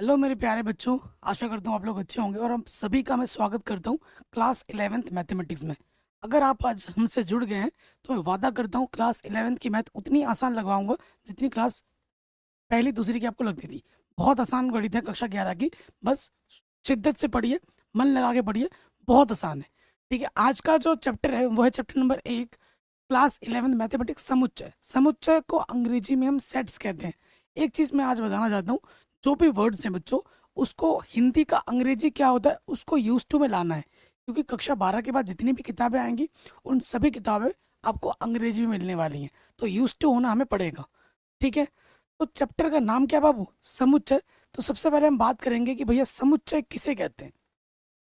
Hello मेरे प्यारे बच्चों। आशा करता हूँ आप लोग अच्छे होंगे और हम सभी का मैं स्वागत करता हूँ क्लास 11th मैथमेटिक्स में। अगर आप आज हमसे जुड़ गए हैं तो मैं वादा करता हूँ क्लास 11th की मैथ उतनी आसान लगवाऊंगा जितनी क्लास पहली दूसरी की आपको लगती थी। बहुत आसान गणित है कक्षा 11 की। बस शिद्दत से पढ़िए, मन लगा के पढ़िए, बहुत आसान है। ठीक है, आज का जो चैप्टर है वो है chapter number 1, class 11th mathematics, समुच्चय। समुच्चय को अंग्रेजी में हम सेट्स कहते हैं। एक चीज मैं आज बताना चाहता हूँ, जो भी वर्ड्स हैं बच्चों, उसको हिंदी का अंग्रेजी क्या होता है उसको यूज टू में लाना है, क्योंकि कक्षा 12 के बाद जितनी भी किताबें आएंगी उन सभी किताबें आपको अंग्रेजी में मिलने वाली हैं, तो यूज टू होना हमें पड़ेगा। ठीक है, तो चैप्टर का नाम क्या बाबू? समुच्चय। तो सबसे पहले हम बात करेंगे कि भैया समुच्चय किसे कहते हैं,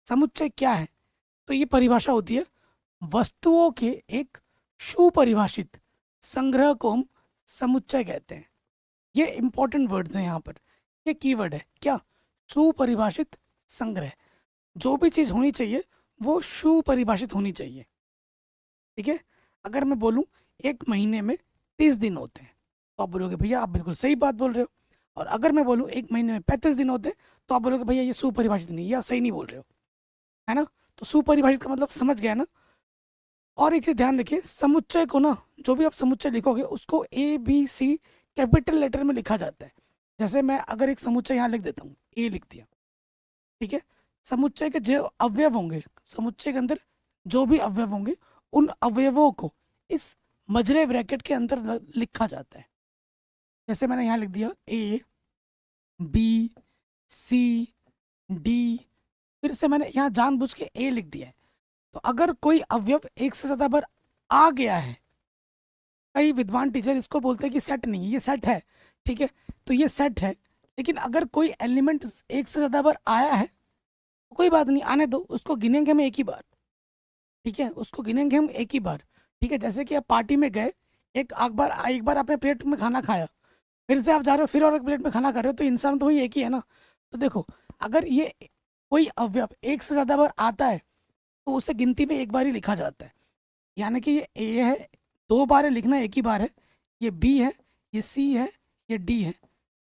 समुच्चय क्या है। तो ये परिभाषा होती है वस्तुओं के एक सुपरिभाषित संग्रह को हम समुच्चय कहते हैं। ये इंपॉर्टेंट वर्ड्स हैं यहाँ पर, ये कीवर्ड है क्या? सुपरिभाषित संग्रह। जो भी चीज होनी चाहिए वो सुपरिभाषित होनी चाहिए। ठीक है, अगर मैं बोलूं एक महीने में 30 दिन होते हैं तो आप बोलोगे भैया आप बिल्कुल सही बात बोल रहे हो। और अगर मैं बोलूं एक महीने में 35 दिन होते हैं तो आप बोलोगे भैया ये सुपरिभाषित नहीं है, ये आप सही नहीं बोल रहे हो, है ना? तो सुपरिभाषित का मतलब समझ गया ना? और एक चीज ध्यान रखिए, समुच्चय को ना, जो भी आप समुच्चय लिखोगे उसको ABC कैपिटल लेटर में लिखा जाता है। जैसे मैं अगर एक समुच्चय यहाँ लिख देता हूँ, ए लिख दिया, ठीक है। समुच्चय के जो अवयव होंगे, समुच्चय के अंदर जो भी अवयव होंगे उन अवयवों को इस मझले ब्रैकेट के अंदर लिखा जाता है। जैसे मैंने यहाँ लिख दिया A B C D, फिर से मैंने यहाँ जानबूझ के ए लिख दिया है। तो अगर कोई अवयव एक से ज्यादा बार आ गया है, कई विद्वान टीचर इसको बोलते हैं कि सेट नहीं है, ये सेट है। ठीक है, तो ये सेट है, लेकिन अगर कोई एलिमेंट एक से ज्यादा बार आया है तो कोई बात नहीं, आने दो, उसको गिनेंगे हम एक ही बार। ठीक है, उसको गिनेंगे हम एक ही बार। ठीक है, जैसे कि आप पार्टी में गए, एक बार आपने प्लेट में खाना खाया, फिर से आप जा रहे हो फिर और एक प्लेट में खाना खा रहे हो, तो इंसान तो वही एक ही है ना। तो देखो, अगर ये कोई अवयव एक से ज्यादा बार आता है तो उसे गिनती में एक बार ही लिखा जाता है। यानी कि ये ए है, 2 बार है, लिखना एक ही बार है। ये बी है, ये सी है, ये डी है।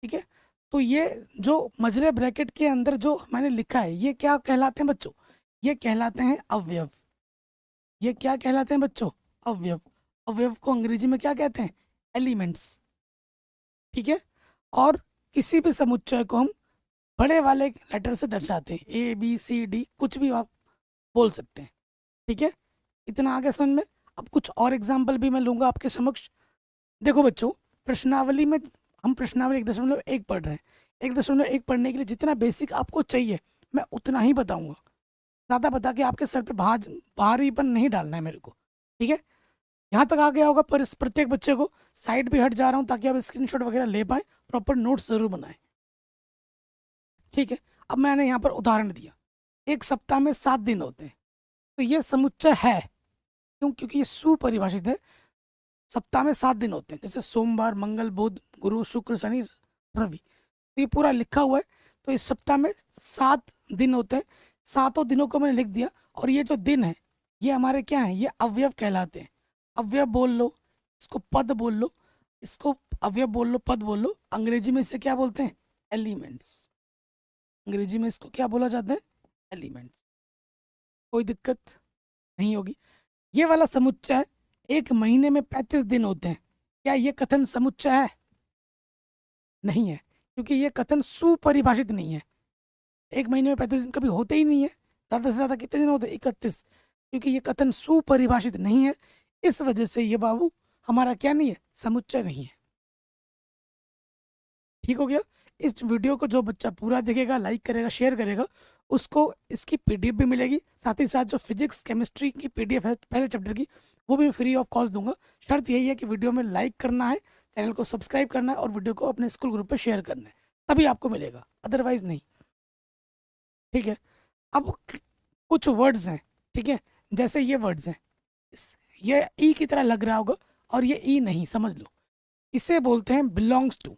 ठीक है, तो ये जो मझले ब्रैकेट के अंदर जो मैंने लिखा है ये क्या कहलाते हैं बच्चों? ये कहलाते हैं अवयव। ये क्या कहलाते हैं बच्चों? अवयव। अवयव को अंग्रेजी में क्या कहते हैं? एलिमेंट्स। ठीक है, और किसी भी समुच्चय को हम बड़े वाले लेटर से दर्शाते हैं, ABCD, कुछ भी आप बोल सकते हैं। ठीक है, इतना आगे समझ में। अब कुछ और एग्जाम्पल भी मैं लूंगा आपके समक्ष। देखो बच्चों, प्रश्नावली में हम प्रश्नावली 1.1 पढ़ रहे हैं। 1.1 पढ़ने के लिए जितना बेसिक आपको चाहिए मैं उतना ही बताऊंगा। ज़्यादा बता के आपके सर पे भारीपन नहीं डालना है मेरे को। ठीक है, यहाँ तक आ गया होगा, पर इस प्रत्येक बच्चे को साइड भी हट जा रहा हूँ ताकि आप स्क्रीनशॉट वगैरह ले पाए, प्रॉपर नोट्स जरूर बनाएं। ठीक है, अब मैंने यहाँ पर उदाहरण दिया, एक सप्ताह में 7 दिन होते हैं, तो ये समुच्चय है। क्यों? क्योंकि ये सुपरिभाषित है। सप्ताह में 7 दिन होते हैं, जैसे सोमवार, मंगल, बुध, गुरु, शुक्र, शनि, रवि, तो ये पूरा लिखा हुआ है। तो इस सप्ताह में 7 दिन होते हैं, सातों दिनों को मैंने लिख दिया। और ये जो दिन है ये हमारे क्या है? ये अवयव कहलाते हैं। अवयव बोल लो, इसको पद बोल लो, इसको अवयव बोल लो, पद बोल लो। अंग्रेजी में इसे क्या बोलते हैं? एलिमेंट्स। अंग्रेजी में इसको क्या बोला जाता है? एलिमेंट्स। कोई दिक्कत नहीं होगी। ये वाला समुच्चय, एक महीने में 35 दिन होते हैं, क्या ये कथन समुच्चय है? नहीं है, क्योंकि ये कथन सुपरिभाषित नहीं है। एक महीने में 35 दिन कभी होते ही नहीं है। ज्यादा से ज्यादा कितने दिन होते हैं? 31। क्योंकि ये कथन सुपरिभाषित नहीं है, इस वजह से ये बाबू हमारा क्या नहीं है? समुच्चय नहीं है। ठीक हो गया? इस वीडियो को जो बच्चा पूरा देखेगा, लाइक करेगा, शेयर करेगा, उसको इसकी PDF भी मिलेगी। साथ ही साथ जो फिजिक्स केमिस्ट्री की PDF है पहले चैप्टर की, वो भी फ्री ऑफ कॉस्ट दूंगा। शर्त यही है कि वीडियो में लाइक करना है, चैनल को सब्सक्राइब करना है और वीडियो को अपने स्कूल ग्रुप पे शेयर करना है, तभी आपको मिलेगा, अदरवाइज नहीं। ठीक है, अब कुछ वर्ड्स हैं, ठीक है, जैसे ये वर्ड्स हैं, ये ई की तरह लग रहा होगा और ये ई नहीं, समझ लो। इसे बोलते हैं बिलोंग्स टू।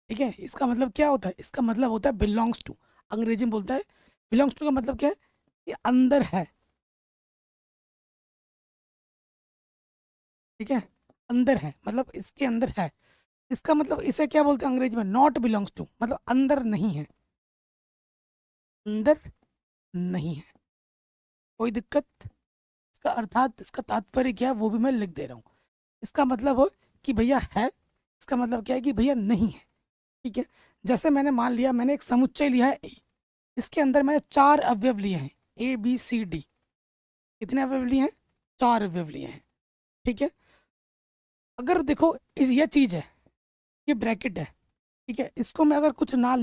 ठीक है, इसका मतलब क्या होता है? इसका मतलब होता है बिलोंग्स टू। अंग्रेजी में बोलता है बिलोंग्स टू, का मतलब क्या है? ये अंदर है। ठीक है, अंदर है मतलब इसके अंदर है। इसका मतलब इसे क्या बोलते हैं अंग्रेजी में, नॉट बिलोंग्स टू, मतलब अंदर नहीं है, अंदर नहीं है, कोई दिक्कत। इसका अर्थात इसका तात्पर्य क्या है वो भी मैं लिख दे रहा हूँ। इसका मतलब हो कि भैया है, इसका मतलब क्या है कि भैया नहीं है। ठीक है, जैसे मैंने मान लिया मैंने एक समुच्चय लिया है ए, इसके अंदर मैंने 4 अवयव लिए हैं, ए बी सी डी। कितने अवयव लिए हैं? 4 अवयव लिए हैं। ठीक है, अगर देखो इस ये चीज है, ये ब्रैकेट है, ठीक है, इसको मैं अगर कुछ ना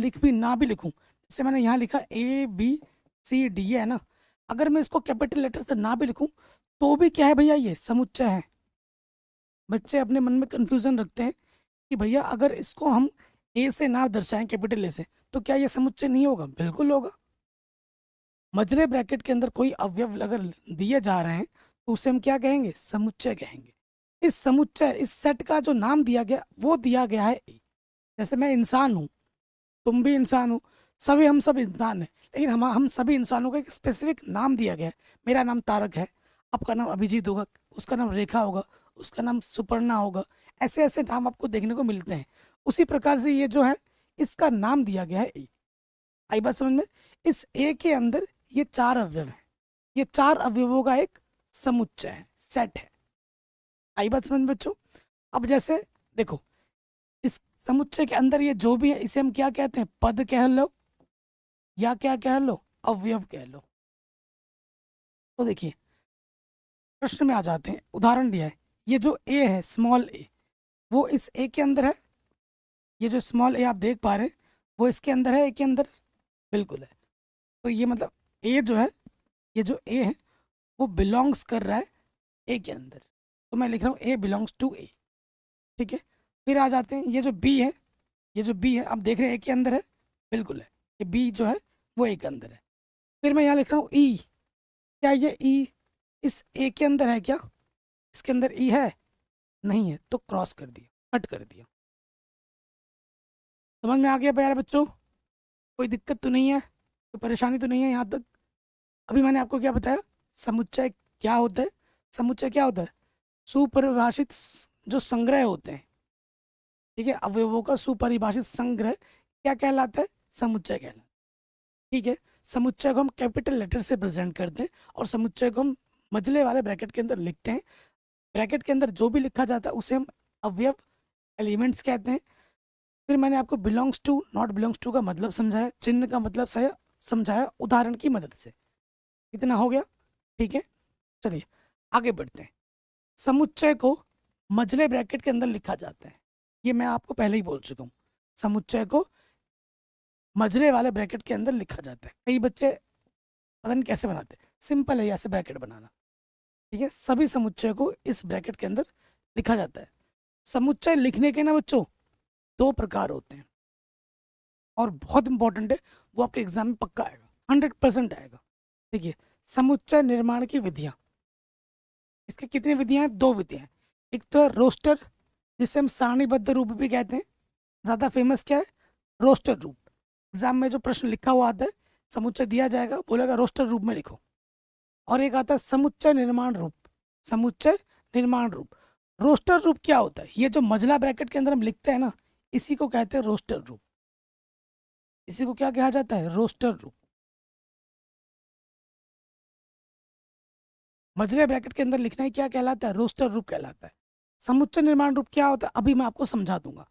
भी लिखूं, जैसे मैंने यहाँ लिखा ए बी सी डी है ना, अगर मैं इसको कैपिटल लेटर से ना भी लिखूं तो भी क्या है भैया, ये समुच्चय है। बच्चे अपने मन में कंफ्यूजन रखते हैं कि भैया अगर इसको हम ए से ना दर्शाएं, कैपिटल ए से, तो क्या ये समुच्चय नहीं होगा? बिल्कुल होगा। मजरे ब्रैकेट के अंदर कोई अवयव अगर दिए जा रहे हैं तो उसे हम क्या कहेंगे? समुच्चय कहेंगे। इस समुच्चय, इस सेट का जो नाम दिया गया वो दिया गया है ए। जैसे मैं इंसान हूँ, तुम भी इंसान हो, सभी हम सब इंसान हैं, लेकिन हम सभी इंसानों को एक स्पेसिफिक नाम दिया गया है। मेरा नाम तारक है, आपका नाम अभिजीत होगा, उसका नाम रेखा होगा, उसका नाम सुपर्णा होगा। ऐसे ऐसे नाम आपको देखने को मिलते हैं। उसी प्रकार से ये जो है, इसका नाम दिया गया है ए। आई बात समझ में? इस ए के अंदर ये 4 अवयव हैं, ये 4 अवयवों का एक समुच्चय है, सेट है। आई बात समझ में बच्चों? अब जैसे देखो, इस समुच्चय के अंदर ये जो भी है इसे हम क्या कहते हैं? पद कह लो या क्या कह लो, अवयव कह लो। तो देखिए, प्रश्न में आ जाते हैं, उदाहरण दिया है, ये जो ए है, स्मॉल ए, वो इस ए के अंदर है। ये जो स्मॉल ए आप देख पा रहे हैं वो इसके अंदर है, ए के अंदर? बिल्कुल है। तो ये मतलब ए जो है, ये जो ए है वो बिलोंग्स कर रहा है ए के अंदर, तो मैं लिख रहा हूँ ए बिलोंग्स टू ए। ठीक है, फिर आ जाते हैं, ये जो बी है, ये जो बी है आप देख रहे हैं ए के अंदर है, बिल्कुल है, ये बी जो है वो ए के अंदर है। फिर मैं यहाँ लिख रहा हूँ ई, क्या ये ई इस ए के अंदर है क्या? इसके अंदर ई है? नहीं है, तो क्रॉस कर दिया, कट कर दिया। समझ में आ गया प्यारे बच्चों? कोई दिक्कत तो नहीं है, कोई परेशानी तो नहीं है यहाँ तक? अभी मैंने आपको क्या बताया, समुच्चय क्या होता है? समुच्चय क्या होता है? सुपरिभाषित जो संग्रह होते हैं, ठीक है, अवयवों का सुपरिभाषित संग्रह क्या कहलाता है? समुच्चय कहलाता है। ठीक है, समुच्चय को हम कैपिटल लेटर से प्रेजेंट करते हैं और समुच्चय को हम मजले वाले ब्रैकेट के अंदर लिखते हैं। ब्रैकेट के अंदर जो भी लिखा जाता है उसे हम अवयव, एलिमेंट्स कहते हैं। फिर मैंने आपको belongs to, not belongs to का मतलब समझाया, चिन्ह का मतलब समझाया उदाहरण की मदद से। इतना हो गया? ठीक है, चलिए आगे बढ़ते हैं। समुच्चय को मजले ब्रैकेट के अंदर लिखा जाता है, ये मैं आपको पहले ही बोल चुका हूँ। समुच्चय को मजले वाले ब्रैकेट के अंदर लिखा जाता है। कई बच्चे पता नहीं कैसे बनाते, सिंपल है ऐसे ब्रैकेट बनाना। ठीक है, सभी समुच्चय को इस ब्रैकेट के अंदर लिखा जाता है। समुच्चय लिखने के ना बच्चों 2 प्रकार होते हैं और बहुत इंपॉर्टेंट है, वो आपके एग्जाम में पक्का आएगा, 100% आएगा। देखिए, समुच्चय निर्माण की विधियां, इसकी कितनी विधियां हैं? 2 विधियां हैं। एक तो है रोस्टर, जिसे हम सारणीबद्ध रूप भी कहते हैं। ज़्यादा फेमस क्या है? रोस्टर रूप। एग्जाम में जो प्रश्न लिखा हुआ आता है, समुच्चय दिया जाएगा, बोलेगा रोस्टर रूप में लिखो। और एक आता है समुच्चय निर्माण रूप। समुच्चय निर्माण रूप, रोस्टर रूप क्या होता है? ये जो मजला ब्रैकेट के अंदर हम लिखते हैं ना, इसी को कहते हैं रोस्टर रूप। इसी को क्या कहा जाता है? रोस्टर रूप। मजले ब्रैकेट के अंदर लिखना ही क्या कहलाता है? रोस्टर रूप कहलाता है। समुच्चय निर्माण रूप क्या होता है अभी मैं आपको समझा दूंगा।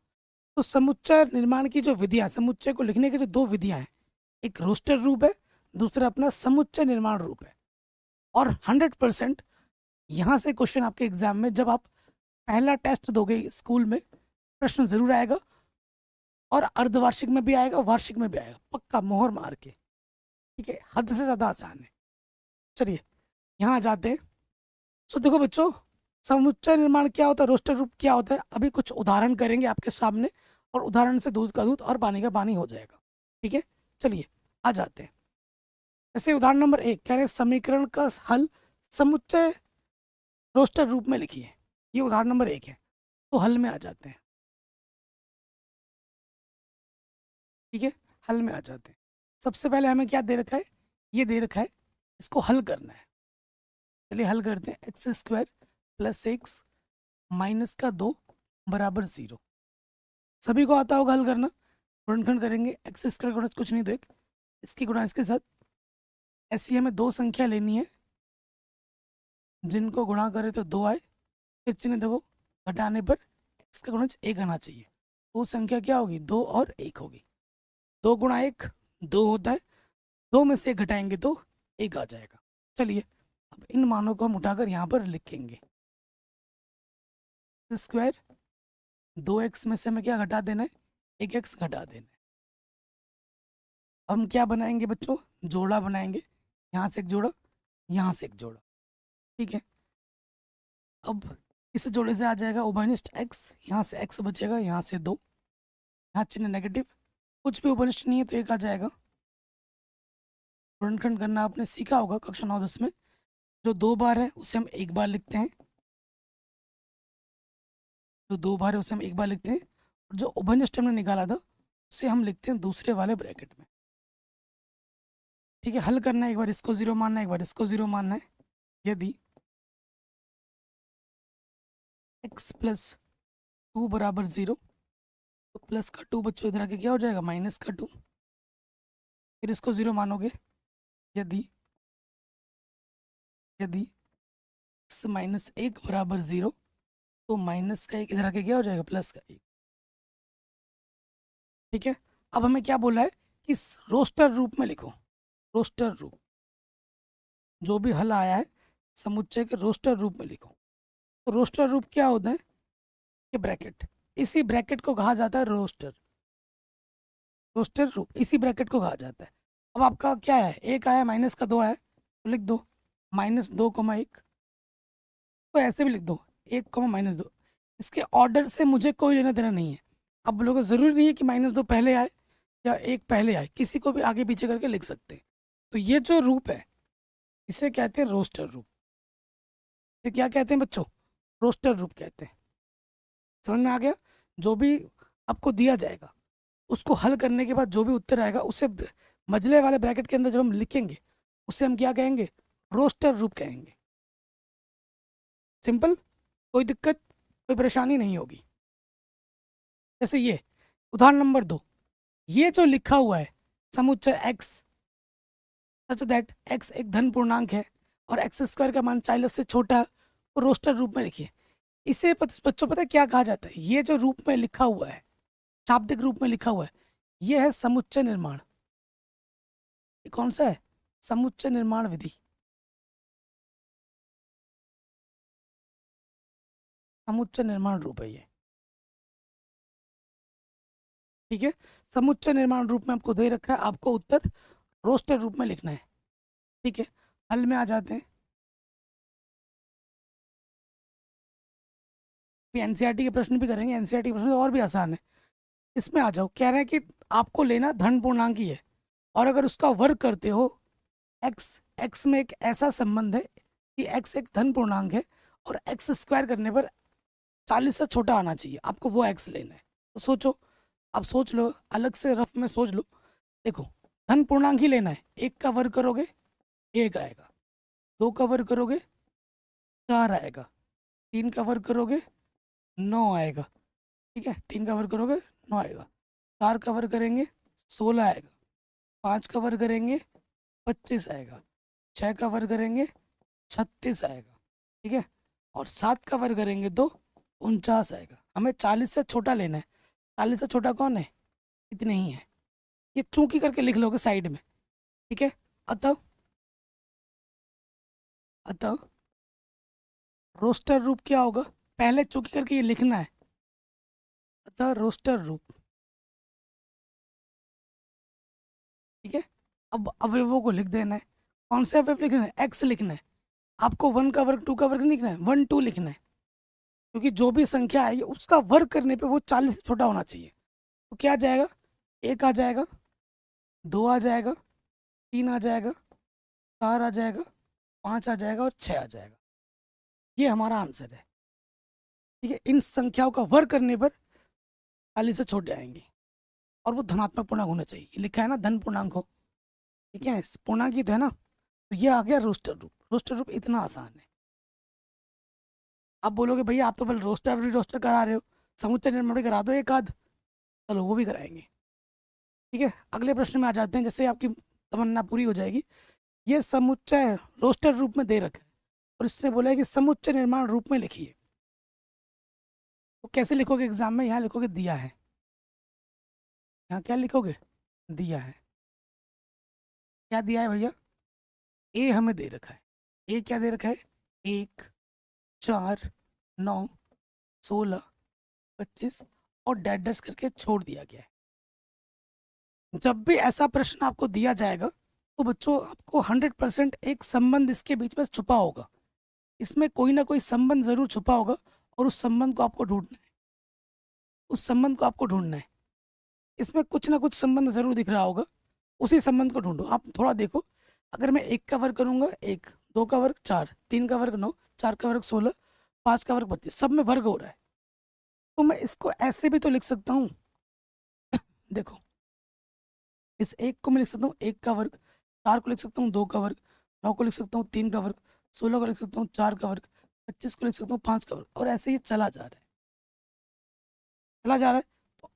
तो समुच्चय निर्माण की जो विधियां, समुच्चय को लिखने की जो 2 विधियां हैं, एक रोस्टर रूप है, दूसरा अपना समुच्चय निर्माण रूप है। और 100% यहाँ से क्वेश्चन आपके एग्जाम में, जब आप पहला टेस्ट दोगे स्कूल में, प्रश्न जरूर आएगा, और अर्धवार्षिक में भी आएगा, वार्षिक में भी आएगा, पक्का मोहर मार के। ठीक है, हद से ज्यादा आसान है। चलिए यहाँ जाते हैं। सो देखो बच्चों, समुच्चय निर्माण क्या होता है, रोस्टर रूप क्या होता है, अभी कुछ उदाहरण करेंगे आपके सामने, और उदाहरण से दूध का दूध और पानी का पानी हो जाएगा। ठीक है, चलिए आ जाते हैं। जैसे उदाहरण नंबर 1 कह रहे हैं समीकरण का हल समुच्चय रोस्टर रूप में लिखिए। ये उदाहरण नंबर 1 है। तो हल में आ जाते हैं। ठीक है, हल में आ जाते हैं। सबसे पहले हमें क्या दे रखा है? ये दे रखा है, इसको हल करना है। चलिए हल करते हैं। x² + 6 - का 2 = 0। सभी को आता होगा हल करना। गुणनखंड करेंगे, एक्स स्क्वायर गुणा कुछ नहीं, देख इसकी गुणा इसके साथ। ऐसी हमें दो संख्या लेनी है जिनको गुणा करे तो 2 आए, फिर चिन्ह देखो घटाने पर एक्स का गुणज 1 आना चाहिए। वो संख्या क्या होगी, 2 और 1 होगी। 2 गुणा 1 2 होता है, 2 में से 1 घटाएंगे तो 1 आ जाएगा। चलिए अब इन मानों को हम उठाकर यहाँ पर लिखेंगे। स्क्वायर 2x में से हमें क्या घटा देना है, 1x घटा देना है। हम क्या बनाएंगे बच्चों, जोड़ा बनाएंगे। यहाँ से एक जोड़ा, यहाँ से एक जोड़ा, ठीक है। अब इस जोड़े से आ जाएगा उभयनिष्ठ x, यहाँ से x बचेगा, यहाँ से 2, यहाँ चिन्ह नेगेटिव, कुछ भी उभयनिष्ठ नहीं है तो 1 आ जाएगा। गुणनखंड करना आपने सीखा होगा कक्षा 9-10 में। जो 2 बार है उसे हम 1 बार लिखते हैं, जो 2 बार है उसे हम 1 बार लिखते हैं, और जो उभयनिष्ठ हमने निकाला था उसे हम लिखते हैं दूसरे वाले ब्रैकेट में, ठीक है। हल करना है, एक बार इसको 0 मानना है, एक बार इसको 0 मानना है। यदि x प्लस 2 बराबर 0 तो प्लस का 2 बच्चों इधर आके क्या हो जाएगा, माइनस का 2। फिर इसको 0 मानोगे। यदि यदि x माइनस 1 बराबर 0 तो माइनस का 1 इधर आके क्या हो जाएगा, प्लस का 1, ठीक है। अब हमें क्या बोला है कि रोस्टर रूप में लिखो, रोस्टर रूप, जो भी हल आया है समुच्चय के रोस्टर रूप में लिखो। तो रोस्टर रूप क्या होता है, ये ब्रैकेट, इसी ब्रैकेट को कहा जाता है रोस्टर, रोस्टर रूप इसी ब्रैकेट को कहा जाता है। अब आपका क्या है, 1 आया, माइनस का 2 आया तो लिख दो -2, 1, तो ऐसे भी लिख दो 1, -2। इसके ऑर्डर से मुझे कोई लेना देना नहीं है। अब बोलोगे ज़रूरी नहीं है कि -2 पहले आए या 1 पहले आए, किसी को भी आगे पीछे करके लिख सकते हैं। तो ये जो रूप है इसे कहते हैं रोस्टर रूप। ये क्या कहते हैं बच्चों, रोस्टर रूप कहते हैं। समझ में आ गया। जो भी आपको दिया जाएगा उसको हल करने के बाद जो भी उत्तर आएगा उसे मजले वाले ब्रैकेट के अंदर जब हम लिखेंगे उसे हम क्या कहेंगे, रोस्टर रूप कहेंगे। सिंपल, कोई दिक्कत कोई परेशानी नहीं होगी। जैसे ये उदाहरण नंबर 2, ये जो लिखा हुआ है समुच्चय x सच दैट x एक धन पूर्णांक है और एक्स स्क्वायर का मान 40 से छोटा है, वो रोस्टर रूप में लिखिए। इसे बच्चों पता है क्या कहा जाता है, ये जो रूप में लिखा हुआ है, शाब्दिक रूप में लिखा हुआ है, ये है समुच्चय निर्माण। ये कौन सा है, समुच्चय निर्माण विधि, समुच्चय निर्माण रूप है ये, ठीक है। समुच्चय निर्माण रूप में आपको दे रखा है, आपको उत्तर रोस्टर रूप में लिखना है, ठीक है। हल में आ जाते हैं। एनसीईआरटी के प्रश्न भी करेंगे, एनसीईआरटी के प्रश्न तो और भी आसान है। इसमें आ जाओ, कह रहे हैं कि आपको लेना धन पूर्णांक ही है और अगर उसका वर्ग करते हो, एक्स में एक ऐसा संबंध है कि एक्स एक धन पूर्णांक है और एक्स स्क्वायर करने पर 40 से छोटा आना चाहिए, आपको वो एक्स लेना है। तो सोचो, आप सोच लो, अलग से रफ में सोच लो। देखो धन पूर्णांक ही लेना है, 1 का वर्ग करोगे 1 आएगा, 2 का वर्ग करोगे 4 आएगा, 3 का वर्ग करोगे 9 आएगा, ठीक है। 3 का वर्ग करोगे 9 आएगा, 4 का वर्ग करेंगे 16 आएगा, 5 का वर्ग करेंगे 25 आएगा, 6 का वर्ग करेंगे 36 आएगा, ठीक है। और 7 का वर्ग करेंगे तो 49 आएगा। हमें 40 से छोटा लेना है, 40 से छोटा कौन है, इतने ही है। ये चूंकि करके लिख लोगे साइड में, ठीक है। अतः अतः रोस्टर रूप क्या होगा, पहले चूंकि करके ये लिखना है, अतः रोस्टर रूप, ठीक है। अब अवयवों को लिख देना है, कौन से अवयव लिखना है, एक्स लिखना है। आपको 1 का वर्ग 2 का वर्ग नहीं लिखना है, 1 2 लिखना है, क्योंकि जो भी संख्या आएगी उसका वर्ग करने पे वो 40 से छोटा होना चाहिए। तो क्या आ जाएगा, 1 आ जाएगा, 2 आ जाएगा, 3 आ जाएगा, 4 आ जाएगा, 5 आ जाएगा और 6 आ जाएगा। ये हमारा आंसर है, ठीक है। इन संख्याओं का वर्ग करने पर 40 से छोटे आएंगे और वो धनात्मक पूर्णांक होना चाहिए। ये लिखा है ना धन पूर्णांक हो, ठीक है, पूर्णांक ही तो है ना। तो ये आ गया रोस्टर रूप। रोस्टर रूप इतना आसान है। आप बोलोगे भैया आप तो बल रोस्टर भी रोस्टर करा रहे हो, समुच्चय निर्माण भी करा दो एक आध। चलो वो भी कराएंगे। ठीक है, अगले प्रश्न में आ जाते हैं। जैसे आपकी तमन्ना पूरी हो जाएगी। ये समुच्चय रोस्टर रूप में दे रखा है और इसने बोला है कि समुच्चय निर्माण रूप में लिखिए। तो कैसे लिखोगे एग्जाम में? यहाँ लिखोगे दिया है। यहाँ क्या लिखोगे? दिया है। क्या दिया है भैया? ए हमें दे रखा है। ए क्या दे रखा है? 1, 4, 9, 16, 25 और डैश डैश करके छोड़ दिया गया है। जब भी ऐसा प्रश्न आपको दिया जाएगा तो बच्चों आपको 100% एक संबंध इसके बीच में छुपा होगा। इसमें कोई ना कोई संबंध जरूर छुपा होगा और उस संबंध को आपको ढूंढना है। उस संबंध को आपको ढूंढना है। इसमें कुछ ना कुछ संबंध जरूर दिख रहा होगा, उसी संबंध को ढूंढो। आप थोड़ा देखो, अगर मैं 1 का वर्ग करूंगा 1, 2 का वर्ग 4, 3 का वर्ग 9, 4 का वर्ग 16, 5 का वर्ग 25, सब में वर्ग हो रहा है। तो मैं इसको ऐसे भी तो लिख सकता हूँ। देखो, इस 1 को मैं लिख सकता हूँ 1 का वर्ग, 4 को लिख सकता हूँ 2 का वर्ग, 9 को लिख सकता हूँ 3 का वर्ग, 16 को लिख सकता हूँ 4 का वर्ग, 25 को लिख सकता हूँ 5 का वर्ग, और ऐसे ही चला जा रहा है, चला जा रहा है। तो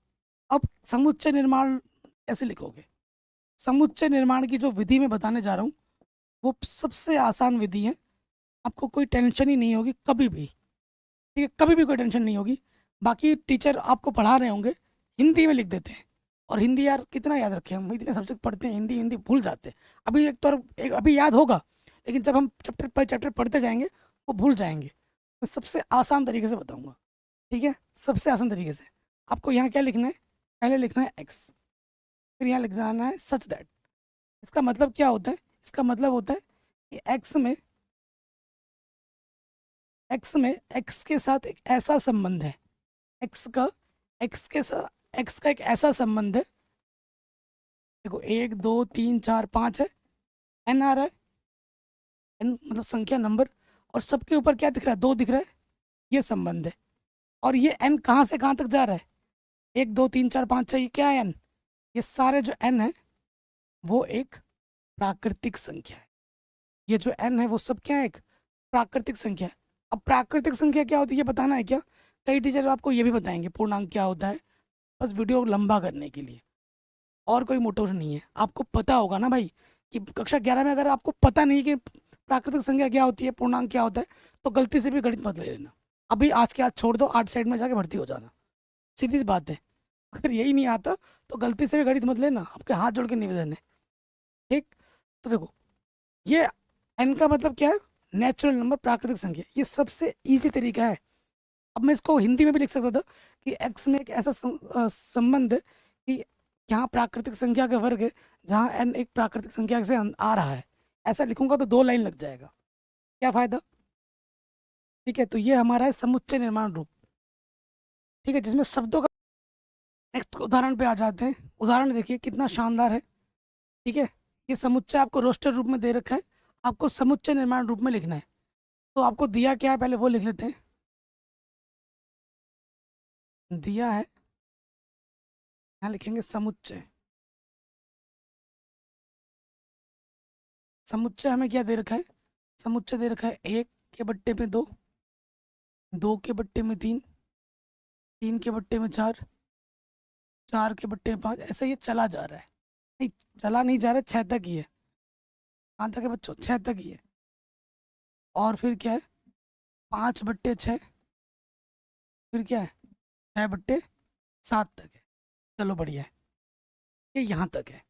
अब समुच्चय निर्माण कैसे लिखोगे? समुच्चय निर्माण की जो विधि मैं बताने जा रहा हूँ वो सबसे आसान विधि है। आपको कोई टेंशन ही नहीं होगी कभी भी। ठीक है, कभी भी कोई टेंशन नहीं होगी। बाकी टीचर आपको पढ़ा रहे होंगे, हिंदी में लिख देते हैं। और हिंदी यार कितना याद रखें, हम इतने सब्जेक्ट पढ़ते हैं, हिंदी हिंदी भूल जाते हैं। अभी एक तो एक अभी याद होगा, लेकिन जब हम चैप्टर पर चैप्टर पढ़ते जाएंगे वो भूल जाएंगे। मैं सबसे आसान तरीके से बताऊंगा। ठीक है, सबसे आसान तरीके से आपको यहाँ क्या लिखना है? पहले लिखना है एक्स, फिर यहाँ लिख जाना है सच दैट। इसका मतलब क्या होता है? इसका मतलब होता है कि एक्स के साथ एक ऐसा संबंध है। एक्स का एक्स का एक ऐसा संबंध है। देखो 1, 2, 3, 4, 5 है, एन आ रहा है, एन मतलब संख्या, नंबर, और सबके ऊपर क्या दिख रहा है? 2 दिख रहा है। ये संबंध है। और ये एन कहाँ से कहाँ तक जा रहा है? 1, 2, 3, 4, 5, 6, ये क्या है? एन। ये सारे जो एन है वो एक प्राकृतिक संख्या है। ये जो एन है वो सब क्या है? एक प्राकृतिक संख्या है। अब प्राकृतिक संख्या क्या होती है ये बताना है क्या? कई टीचर आपको ये भी बताएंगे पूर्णांक क्या होता है, बस वीडियो लंबा करने के लिए। और कोई मोटिव नहीं है, आपको पता होगा ना भाई कि कक्षा 11 में अगर आपको पता नहीं कि प्राकृतिक संख्या क्या होती है, पूर्णांक क्या होता है, तो गलती से भी गणित मत ले लेना। अभी आज के आज छोड़ दो, आर्ट साइड में जाके भर्ती हो जाना। सीधी सी बात है। अगर यही नहीं आता तो गलती से भी गणित मत लेना, आपके हाथ जोड़ के निवेदन है। ठीक, तो देखो ये एन का मतलब क्या है? नेचुरल नंबर, प्राकृतिक संख्या। ये सबसे इजी तरीका है। अब मैं इसको हिंदी में भी लिख सकता था कि एक्स में एक ऐसा संबंध है कि यहाँ प्राकृतिक संख्या का वर्ग है जहाँ एन एक प्राकृतिक संख्या से आ रहा है। ऐसा लिखूंगा तो 2 लाइन लग जाएगा, क्या फायदा? ठीक है, तो ये हमारा है समुच्चय निर्माण रूप। ठीक है, जिसमें शब्दों का। नेक्स्ट उदाहरण पे आ जाते हैं। उदाहरण देखिए कितना शानदार है। ठीक है, ये समुच्चय आपको रोस्टर रूप में दे रखा है, आपको समुच्चय निर्माण रूप में लिखना है। तो आपको दिया क्या है पहले वो लिख लेते हैं। दिया है, यहाँ लिखेंगे समुच्चय। समुच्चय हमें क्या दे रखा है? समुच्चय दे रखा है 1 के बट्टे में 2, 2 के बट्टे में 3, 3 के बट्टे में 4, 4 के बट्टे में 5। ऐसे ये चला जा रहा है। नहीं, चला नहीं जा रहा है, 6 तक ही है। कहाँ तक है बच्चों? 6 तक ही है। और फिर क्या है? 5/6, फिर क्या है? 6/7 तक है। चलो बढ़िया है, ये यहाँ तक है।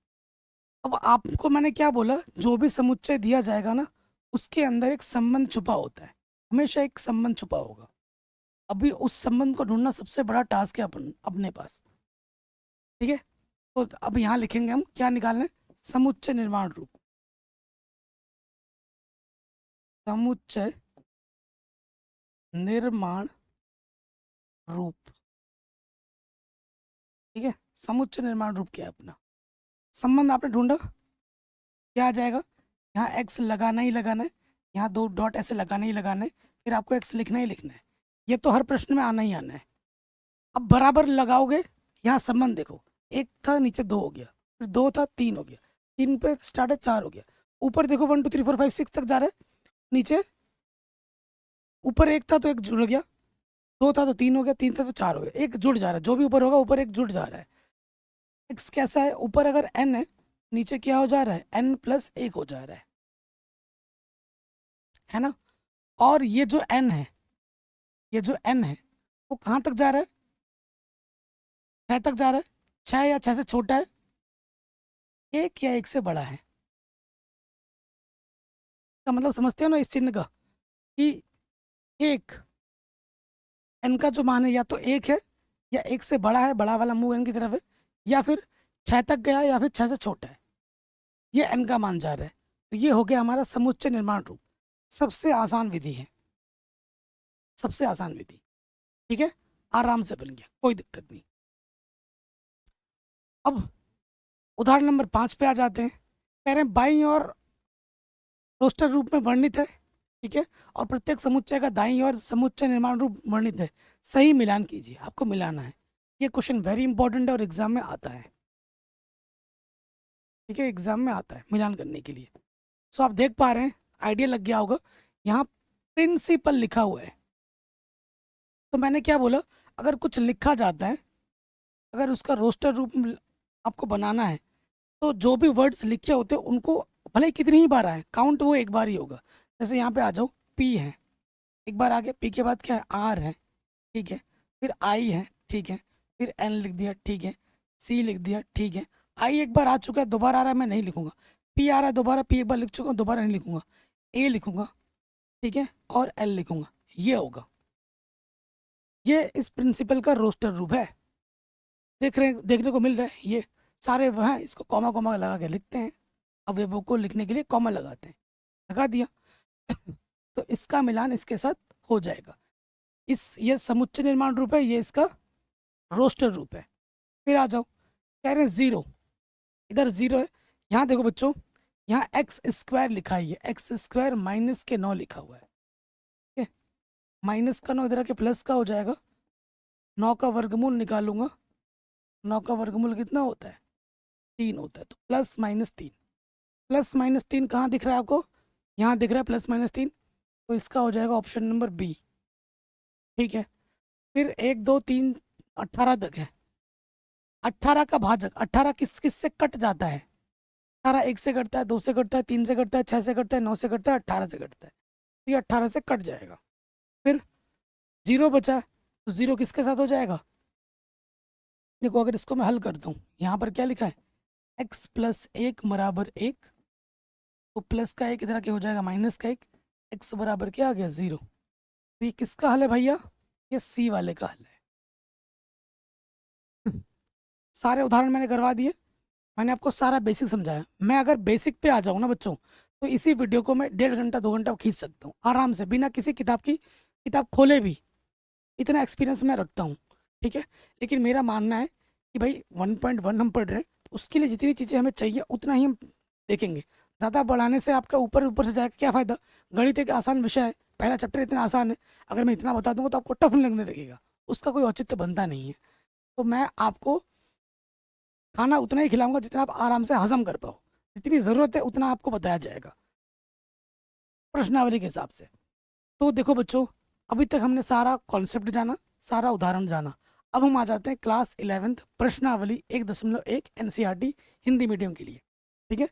अब आपको मैंने क्या बोला? जो भी समुच्चय दिया जाएगा ना उसके अंदर एक संबंध छुपा होता है, हमेशा एक संबंध छुपा होगा। अभी उस संबंध को ढूंढना सबसे बड़ा टास्क है अपने पास। ठीक है, तो अब यहाँ लिखेंगे हम क्या निकालना है? समुच्चय निर्माण रूप। समुच्चय निर्माण रूप। ठीक है, समुच्चय निर्माण रूप क्या है अपना? संबंध आपने ढूंढा, क्या आ जाएगा? यहाँ एक्स लगाना ही लगाना है, यहाँ 2 डॉट ऐसे लगाना ही लगाना है, फिर आपको एक्स लिखना ही लिखना है। ये तो हर प्रश्न में आना ही आना है। अब बराबर लगाओगे, यहाँ संबंध देखो, 1 था नीचे 2 हो गया, फिर 2 था 3 हो गया, 3 पे स्टार्ट है 4 हो गया, ऊपर देखो 1 2 3 4 5 6 तक जा रहा है, नीचे ऊपर 1 था तो 1 जुड़ गया, 2 था तो 3 हो गया, 3 था तो 4 हो गया, एक जुड़ जा रहा है। जो भी ऊपर होगा ऊपर एक जुड़ जा रहा है। x कैसा है, ऊपर अगर n है, नीचे क्या हो जा रहा है, n+1 हो जा रहा है ना। और ये जो n है, ये जो n है वो कहाँ तक जा रहा है, 6 तक जा रहा है। 6 या 6 से छोटा है, 1 या 1 से बड़ा है। का मतलब समझते हो ना इस चिन्ह का, कि एक n का जो मान है या तो 1 है, या 1 से बड़ा है, बड़ा वाला मुंह n की तरफ है, या फिर 6 तक गया, या फिर 6 से छोटा है। ये n का मान जा रहा है। तो ये हो गया हमारा समुच्चय निर्माण रूप। सबसे आसान विधि है, सबसे आसान विधि। ठीक है, आराम से बन गया, कोई दिक्कत नहीं। अब उदाहरण नंबर 5 पे आ जाते हैं। कह रहे हैं बाईं ओर रोस्टर रूप में वर्णित है, ठीक है, और प्रत्येक समुच्चय का दाईं ओर समुच्चय निर्माण रूप वर्णित है। सही मिलान कीजिए, आपको मिलाना है। ये क्वेश्चन वेरी इंपॉर्टेंट है और एग्जाम में आता है। ठीक है, एग्जाम में आता है मिलान करने के लिए। सो आप देख पा रहे हैं, आइडिया लग गया होगा। यहाँ प्रिंसिपल लिखा हुआ है, तो मैंने क्या बोला, अगर कुछ लिखा जाता है, अगर उसका रोस्टर रूप आपको बनाना है, तो जो भी वर्ड्स लिखे होते हैं उनको भले ही कितनी ही बार आए, काउंट वो एक बार ही होगा। जैसे यहाँ पे आ जाओ, पी है, एक बार आगे, पी के बाद क्या है, आर है, ठीक है, फिर आई है, ठीक है, फिर एन लिख दिया, ठीक है, सी लिख दिया, ठीक है। आई एक बार आ चुका है, दोबारा आ रहा है, मैं नहीं लिखूंगा। पी आ रहा है दोबारा, पी एक बार लिख चुका हूँ, दोबारा नहीं लिखूंगा। ए लिखूंगा, ठीक है, और एल लिखूंगा, ये होगा। ये इस प्रिंसिपल का रोस्टर रूप है। देख रहे हैं, देखने को मिल रहा है। ये सारे वह इसको कॉमा कॉमा लगा के लिखते हैं, अवयवों को लिखने के लिए कॉमा लगाते हैं, लगा दिया। तो इसका मिलान इसके साथ हो जाएगा। ये समुच्चय निर्माण रूप है, ये इसका रोस्टर रूप है। फिर आ जाओ, कह रहे हैं 0, इधर 0 है। यहाँ देखो बच्चों, यहाँ x² लिखा है, x² माइनस के 9 लिखा हुआ है, ठीक है। माइनस का 9 इधर आके प्लस का हो जाएगा। 9 का वर्गमूल निकालूंगा, 9 का वर्गमूल कितना होता है, 3 होता है। तो +-3, +-3 कहाँ दिख रहा है आपको, यहाँ दिख रहा है +-3। तो इसका हो जाएगा ऑप्शन नंबर बी, ठीक है। फिर 1 2 3 18 तक है। 18 का भाजक, 18 किस किस से कट जाता है, 18 1 से कटता है, 2 से कटता है, 3 से कटता है, 6 से कटता है, 9 से कटता है, 18 से कटता है। तो ये 18 से कट जाएगा। फिर 0 बचा, तो 0 किसके साथ हो जाएगा, देखो अगर इसको मैं हल करता हूँ, यहाँ पर क्या लिखा है, x+1 बराबर 1, तो प्लस का 1 इधर आके हो जाएगा माइनस का 1, x बराबर क्या आ गया, 0। तो ये किसका हल है भैया, ये सी वाले का हल है। सारे उदाहरण मैंने करवा दिए, मैंने आपको सारा बेसिक समझाया। मैं अगर बेसिक पे आ जाऊँ ना बच्चों, तो इसी वीडियो को मैं 1.5 घंटा 2 घंटा खींच सकता हूँ आराम से, बिना किसी किताब खोले भी। इतना एक्सपीरियंस मैं रखता हूँ, ठीक है। लेकिन मेरा मानना है कि भाई 1.1 हम पढ़ रहे हैं, तो उसके लिए जितनी चीज़ें हमें चाहिए उतना ही हम देखेंगे। ज़्यादा बढ़ाने से आपका ऊपर ऊपर से जाएगा, क्या फ़ायदा। गणित एक आसान विषय है, पहला चैप्टर इतना आसान है, अगर मैं इतना बता दूंगा तो आपको टफ लगने लगेगा, उसका कोई औचित्य बनता नहीं है। तो मैं आपको खाना उतना ही खिलाऊंगा जितना आप आराम से हजम कर पाओ, जितनी ज़रूरत है उतना आपको बताया जाएगा प्रश्नावली के हिसाब से। तो देखो बच्चों, अभी तक हमने सारा कॉन्सेप्ट जाना, सारा उदाहरण जाना। अब हम आ जाते हैं क्लास 11th प्रश्नावली 1.1 NCERT हिंदी मीडियम के लिए, ठीक है।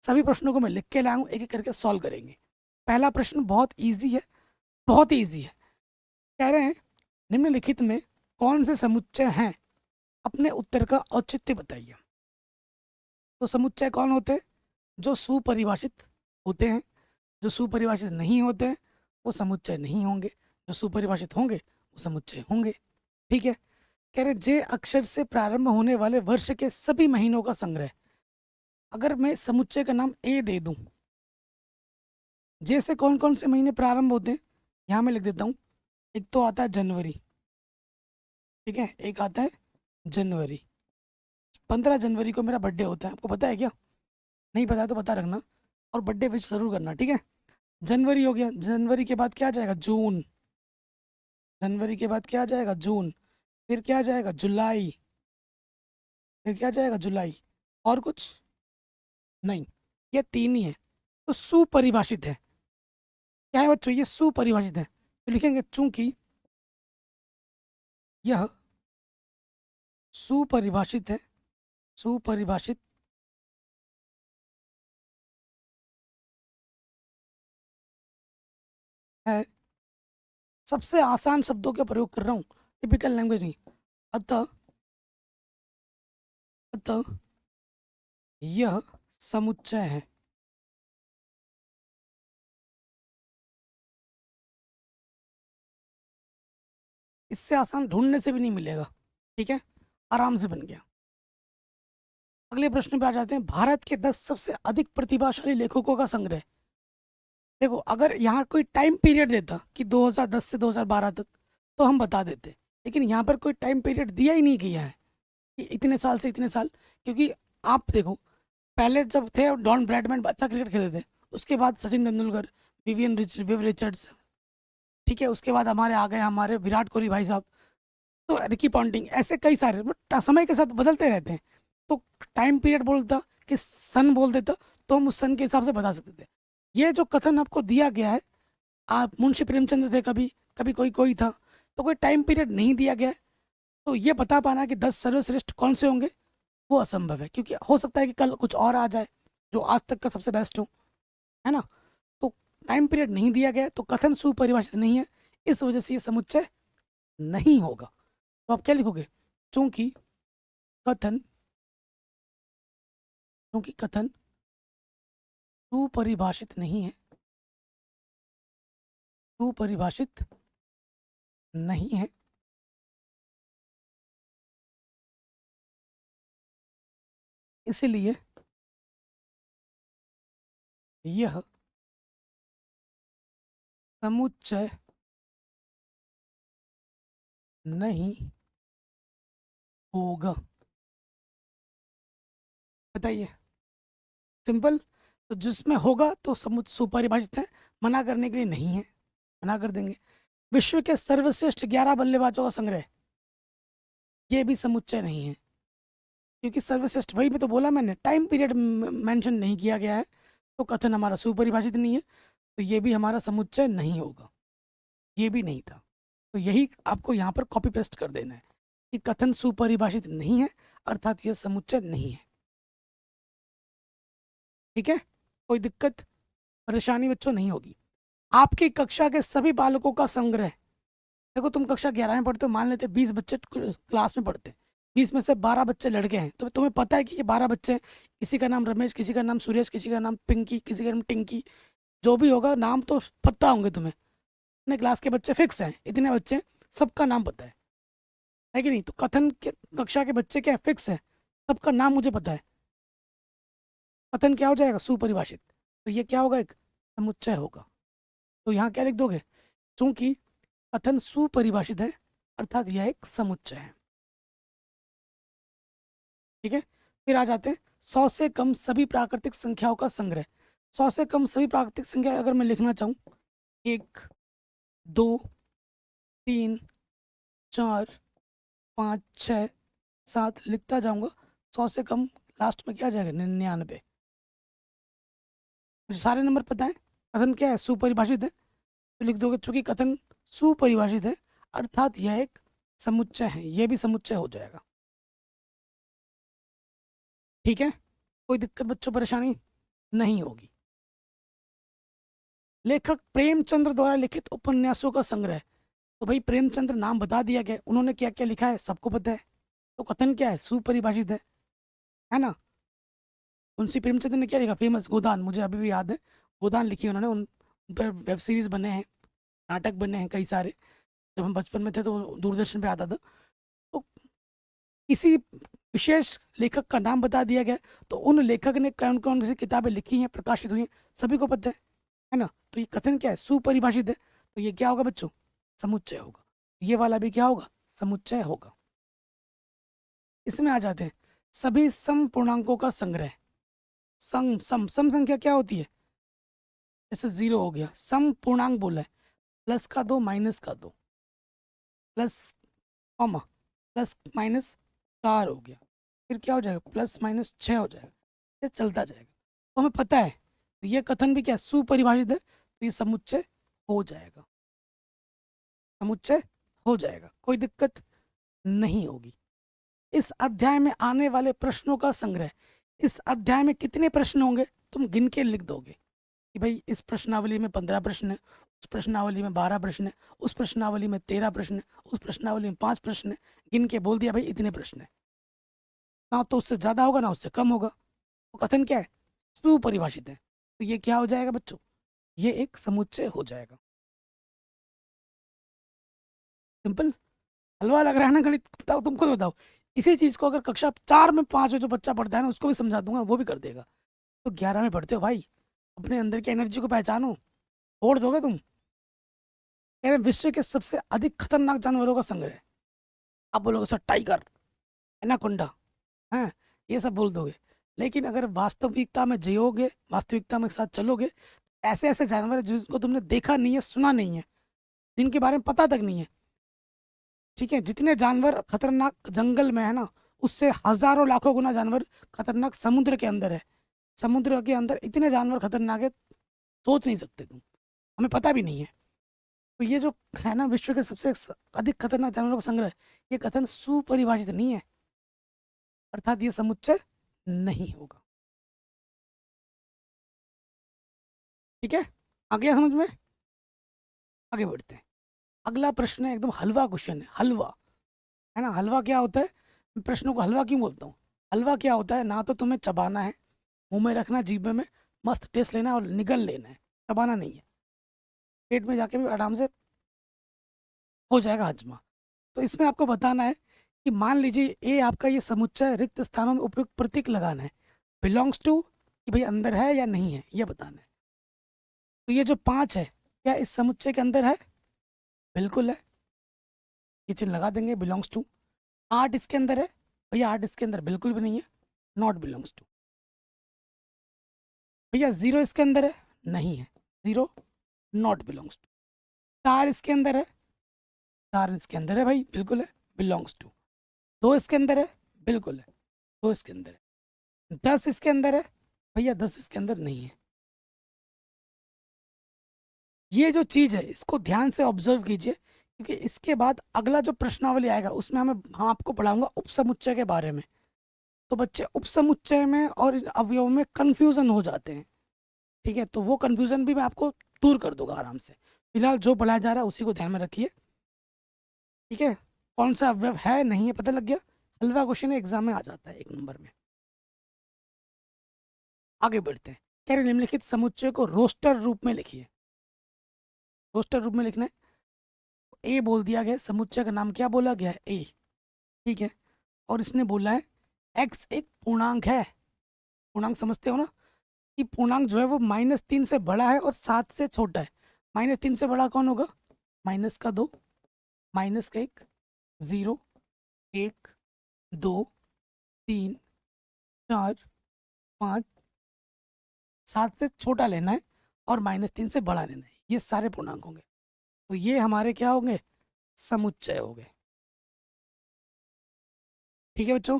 सभी प्रश्नों को मैं लिख के लाऊं, एक एक करके सॉल्व करेंगे। पहला प्रश्न बहुत ईजी है, बहुत ही ईजी है। कह रहे हैं निम्नलिखित में कौन से समुच्चय हैं, अपने उत्तर का औचित्य बताइए। तो समुच्चय कौन होते हैं, जो सुपरिभाषित होते हैं। जो सुपरिभाषित नहीं होते हैं वो समुच्चय नहीं होंगे, जो सुपरिभाषित होंगे वो समुच्चय होंगे, ठीक है। कह रहे जे अक्षर से प्रारंभ होने वाले वर्ष के सभी महीनों का संग्रह। अगर मैं समुच्चय का नाम ए दे दूं, जे से कौन कौन से महीने प्रारंभ होते हैं, यहाँ मैं लिख देता हूँ। एक तो आता है जनवरी, ठीक है, एक आता है जनवरी। 15 जनवरी को मेरा बर्थडे होता है, आपको पता है क्या, नहीं पता है तो बता रखना, और बर्थडे विश जरूर करना, ठीक है। जनवरी हो गया, जनवरी के बाद क्या आ जाएगा, जून। जनवरी के बाद क्या आ जाएगा, जून। फिर क्या आ जाएगा, जुलाई। फिर क्या आ जाएगा, जुलाई। और कुछ नहीं, ये 3 ही है। तो सुपरिभाषित है, क्या है बच्चों, ये सुपरिभाषित है। तो लिखेंगे चूंकि यह सुपरिभाषित है, सुपरिभाषित है। सबसे आसान शब्दों का प्रयोग कर रहा हूँ, टिपिकल लैंग्वेज नहीं। अतः अतः यह समुच्चय है। इससे आसान ढूंढने से भी नहीं मिलेगा। ठीक है, आराम से बन गया। अगले प्रश्न पे आ जाते हैं। भारत के 10 सबसे अधिक प्रतिभाशाली लेखकों का संग्रह। देखो, अगर यहाँ कोई टाइम पीरियड देता कि 2010 से 2012 तक, तो हम बता देते। लेकिन यहाँ पर कोई टाइम पीरियड दिया ही नहीं गया है कि इतने साल से इतने साल। क्योंकि आप देखो, पहले जब थे डॉन ब्रैडमैन अच्छा क्रिकेट खेलते थे, उसके बाद सचिन तेंदुलकर, विव रिचर्ड्स, ठीक है, उसके बाद हमारे आ गए हमारे विराट कोहली भाई साहब, तो रिकी पॉन्टिंग, ऐसे कई सारे, बट समय के साथ बदलते रहते हैं। तो टाइम पीरियड बोलता कि सन बोल देता, तो हम उस सन के हिसाब से बता सकते थे। ये जो कथन आपको दिया गया है, आप मुंशी प्रेमचंद थे, कभी कभी कोई कोई था, तो कोई टाइम पीरियड नहीं दिया गया है। तो ये बता पाना कि 10 सर्वश्रेष्ठ कौन से होंगे, वो असंभव है। क्योंकि हो सकता है कि कल कुछ और आ जाए जो आज तक का सबसे बेस्ट हो, है ना। तो टाइम पीरियड नहीं दिया गया है, तो कथन सुपरिभाषित नहीं है। इस वजह से ये समुच्चय नहीं होगा। तो आप क्या लिखोगे? चूंकि कथन क्योंकि कथन सुपरिभाषित नहीं है, सुपरिभाषित नहीं है, इसलिए यह समुच्चय नहीं होगा। बताइए, सिंपल। तो जिसमें होगा तो समुच्चय सुपरिभाषित है, मना करने के लिए नहीं है, मना कर देंगे। विश्व के सर्वश्रेष्ठ 11 बल्लेबाजों का संग्रह, ये भी समुच्चय नहीं है। क्योंकि सर्वश्रेष्ठ, वही भी तो बोला मैंने, टाइम पीरियड मेंशन नहीं किया गया है, तो कथन हमारा सुपरिभाषित नहीं है, तो ये भी हमारा समुच्चय नहीं होगा। ये भी नहीं था। तो यही आपको यहाँ पर कॉपी पेस्ट कर देना है कि कथन सुपरिभाषित नहीं है, अर्थात यह समुच्चय नहीं है। ठीक है, कोई दिक्कत परेशानी बच्चों नहीं होगी। आपकी कक्षा के सभी बालकों का संग्रह। देखो, तुम कक्षा 11 में पढ़ते हो, मान लेते 20 बच्चे क्लास में पढ़ते हैं, 20 में से 12 बच्चे लड़के हैं, तो तुम्हें पता है कि ये 12 बच्चे हैं। किसी का नाम रमेश, किसी का नाम सुरेश, किसी का नाम पिंकी, किसी का नाम टिंकी, जो भी होगा नाम तो पता होंगे तुम्हें। अपने क्लास के बच्चे फिक्स हैं, इतने बच्चे, सबका नाम पता है कि नहीं। तो कथन के कक्षा के बच्चे क्या फिक्स है, सबका नाम मुझे पता है। कथन क्या हो जाएगा? सुपरिभाषित। तो ये क्या होगा? एक समुच्चय होगा। तो यहाँ क्या लिख दोगे? चूंकि कथन सुपरिभाषित है, अर्थात यह एक समुच्चय है। ठीक है, फिर आ जाते हैं 100 से कम सभी प्राकृतिक संख्याओं का संग्रह। 100 से कम सभी प्राकृतिक संख्या अगर मैं लिखना चाहूँ, 1, 2, 3, 4, 5, 6, 7 लिखता जाऊंगा। 100 से कम लास्ट में क्या आ जाएगा? 99। मुझे सारे नंबर पता है। कथन क्या है? सुपरिभाषित है, तो लिख दोगे चूंकि कथन सुपरिभाषित है, अर्थात यह एक समुच्चय है। यह भी समुच्चय हो जाएगा। ठीक है, कोई दिक्कत बच्चों, परेशानी नहीं होगी। लेखक प्रेमचंद्र द्वारा लिखित उपन्यासों का संग्रह। तो भाई प्रेमचंद्र नाम बता दिया गया, उन्होंने क्या क्या लिखा है सबको पता है। तो कथन क्या है? सुपरिभाषित है ना। मुंशी प्रेमचंद ने क्या लिखा? फेमस गोदान, मुझे अभी भी याद है, गोदान लिखी उन्होंने। उन पर वेब सीरीज बने हैं, नाटक बने हैं कई सारे। जब हम बचपन में थे तो दूरदर्शन पे आता था। तो किसी विशेष लेखक का नाम बता दिया गया, तो उन लेखक ने कौन कौन सी किताबें लिखी हैं, प्रकाशित हुई हैं, सभी को पता है ना। तो ये कथन क्या है? सुपरिभाषित है, तो ये क्या होगा बच्चों? समुच्चय होगा। ये वाला भी क्या होगा? समुच्चय होगा। इसमें आ जाते हैं सभी सम पूर्णांकों का संग्रह। सम संख्या क्या होती है? जैसे 0 हो गया, सम पूर्णांक बोला है, प्लस का 2 माइनस का 2, प्लस कॉमा, प्लस माइनस 4 हो गया, फिर क्या हो जाएगा? प्लस माइनस 6 हो जाएगा। ये चलता जाएगा। तो हमें पता है, तो ये कथन भी क्या सुपरिभाषित है, तो ये समुच्चय हो जाएगा। समुच्चय हो जाएगा, कोई दिक्कत नहीं होगी। इस अध्याय में आने वाले प्रश्नों का संग्रह। इस अध्याय में कितने प्रश्न होंगे तुम गिन के लिख दोगे कि भाई इस प्रश्नावली में 15 प्रश्न है, उस प्रश्नावली में 12 प्रश्न है, उस प्रश्नावली में 13 प्रश्न है, उस प्रश्नावली में 5 प्रश्न है। गिन के बोल दिया भाई इतने प्रश्न है। ना तो उससे ज्यादा होगा ना उससे कम होगा। तो कथन क्या है? सुपरिभाषित है। तो ये क्या हो जाएगा बच्चों? ये एक समुच्चय हो जाएगा। सिंपल। हलवा लग रहा है ना गणित? बताओ, तुम खुद बताओ। इसी चीज को अगर कक्षा 4 में 5 में जो बच्चा पढ़ता है ना उसको भी समझा दूंगा, वो भी कर देगा। तो 11 में पढ़ते हो भाई, अपने अंदर की एनर्जी को पहचानो। छोड़ दोगे तुम। कह रहे हैं, विश्व के सबसे अधिक खतरनाक जानवरों का संग्रह। आप बोलोगे सर टाइगर, एनाकोंडा, हैं, ये सब बोल दोगे। लेकिन अगर वास्तविकता में जियोगे, वास्तविकता में साथ चलोगे, ऐसे ऐसे जानवर हैं जिनको तुमने देखा नहीं है, सुना नहीं है, जिनके बारे में पता तक नहीं है। ठीक है, जितने जानवर खतरनाक जंगल में है ना, उससे हजारों लाखों गुना जानवर खतरनाक समुद्र के अंदर है। समुद्र के अंदर इतने जानवर खतरनाक है, सोच नहीं सकते तुम, हमें पता भी नहीं है। तो ये जो है ना विश्व के सबसे अधिक खतरनाक जानवरों का संग्रह, ये कथन सुपरिभाषित नहीं है, अर्थात ये समुच्चय नहीं होगा। ठीक है, आ गया समझ में? आगे बढ़ते हैं। अगला प्रश्न है, एकदम हलवा क्वेश्चन है, हलवा। है ना, हलवा क्या होता है? मैं प्रश्नों को हलवा क्यों बोलता हूँ? हलवा क्या होता है? ना तो तुम्हें चबाना है, मुंह में रखना, जीभ में मस्त टेस्ट लेना है और निगल लेना है, चबाना नहीं है। पेट में जाके भी आराम से हो जाएगा हजमा। तो इसमें आपको बताना है कि मान लीजिए ये आपका ये समुच्चय रिक्त स्थानों में उपयुक्त प्रतीक लगाना है, बिलोंग्स टू, कि भाई अंदर है या नहीं है ये बताना है। तो ये जो 5 है, क्या इस समुच्चय के अंदर है? बिल्कुल है, ये चिन्ह लगा देंगे, बिलोंग्स टू। 8 इसके अंदर है? भैया 8 इसके अंदर बिल्कुल भी नहीं है, नॉट बिलोंग्स टू। भैया 0 इसके अंदर है? नहीं है, 0 नॉट बिलोंग्स टू। 4 इसके अंदर है? 4 इसके अंदर है भाई, बिल्कुल है, बिलोंग्स टू। 2 इसके अंदर है? बिल्कुल है, 2 इसके अंदर है। 10 इसके अंदर है? भैया 10 इसके अंदर नहीं है। ये जो चीज है इसको ध्यान से ऑब्जर्व कीजिए, क्योंकि इसके बाद अगला जो प्रश्नावली आएगा उसमें हम आपको पढ़ाऊंगा उपसमुच्चय के बारे में। तो बच्चे उपसमुच्चय में और इन अवयवों में कंफ्यूजन हो जाते हैं। ठीक है, तो वो कंफ्यूजन भी मैं आपको दूर कर दूंगा आराम से। फिलहाल जो पढ़ाया जा रहा है उसी को ध्यान में रखिए। ठीक है, कौन सा अवयव है नहीं है पता लग गया। हलवा क्वेश्चन एग्जाम में आ जाता है 1 नंबर में। आगे बढ़ते हैं। कह रहे निम्नलिखित समुच्चय को रोस्टर रूप में लिखिए। रोस्टर रूप में लिखना है। ए बोल दिया गया, समुच्चय का नाम क्या बोला गया है? ए। ठीक है, और इसने बोला है एक्स एक पूर्णांक है। पूर्णांक समझते हो ना, कि पूर्णांक जो है वो -3 से बड़ा है और 7 से छोटा है। -3 से बड़ा कौन होगा? -2, -1, 0, 1, 2, 3, 4, 5, 7 से छोटा लेना है और -3 से बड़ा लेना है। ये सारे पूर्णांक होंगे, तो ये हमारे क्या होंगे? समुच्चय हो गए। ठीक है बच्चों,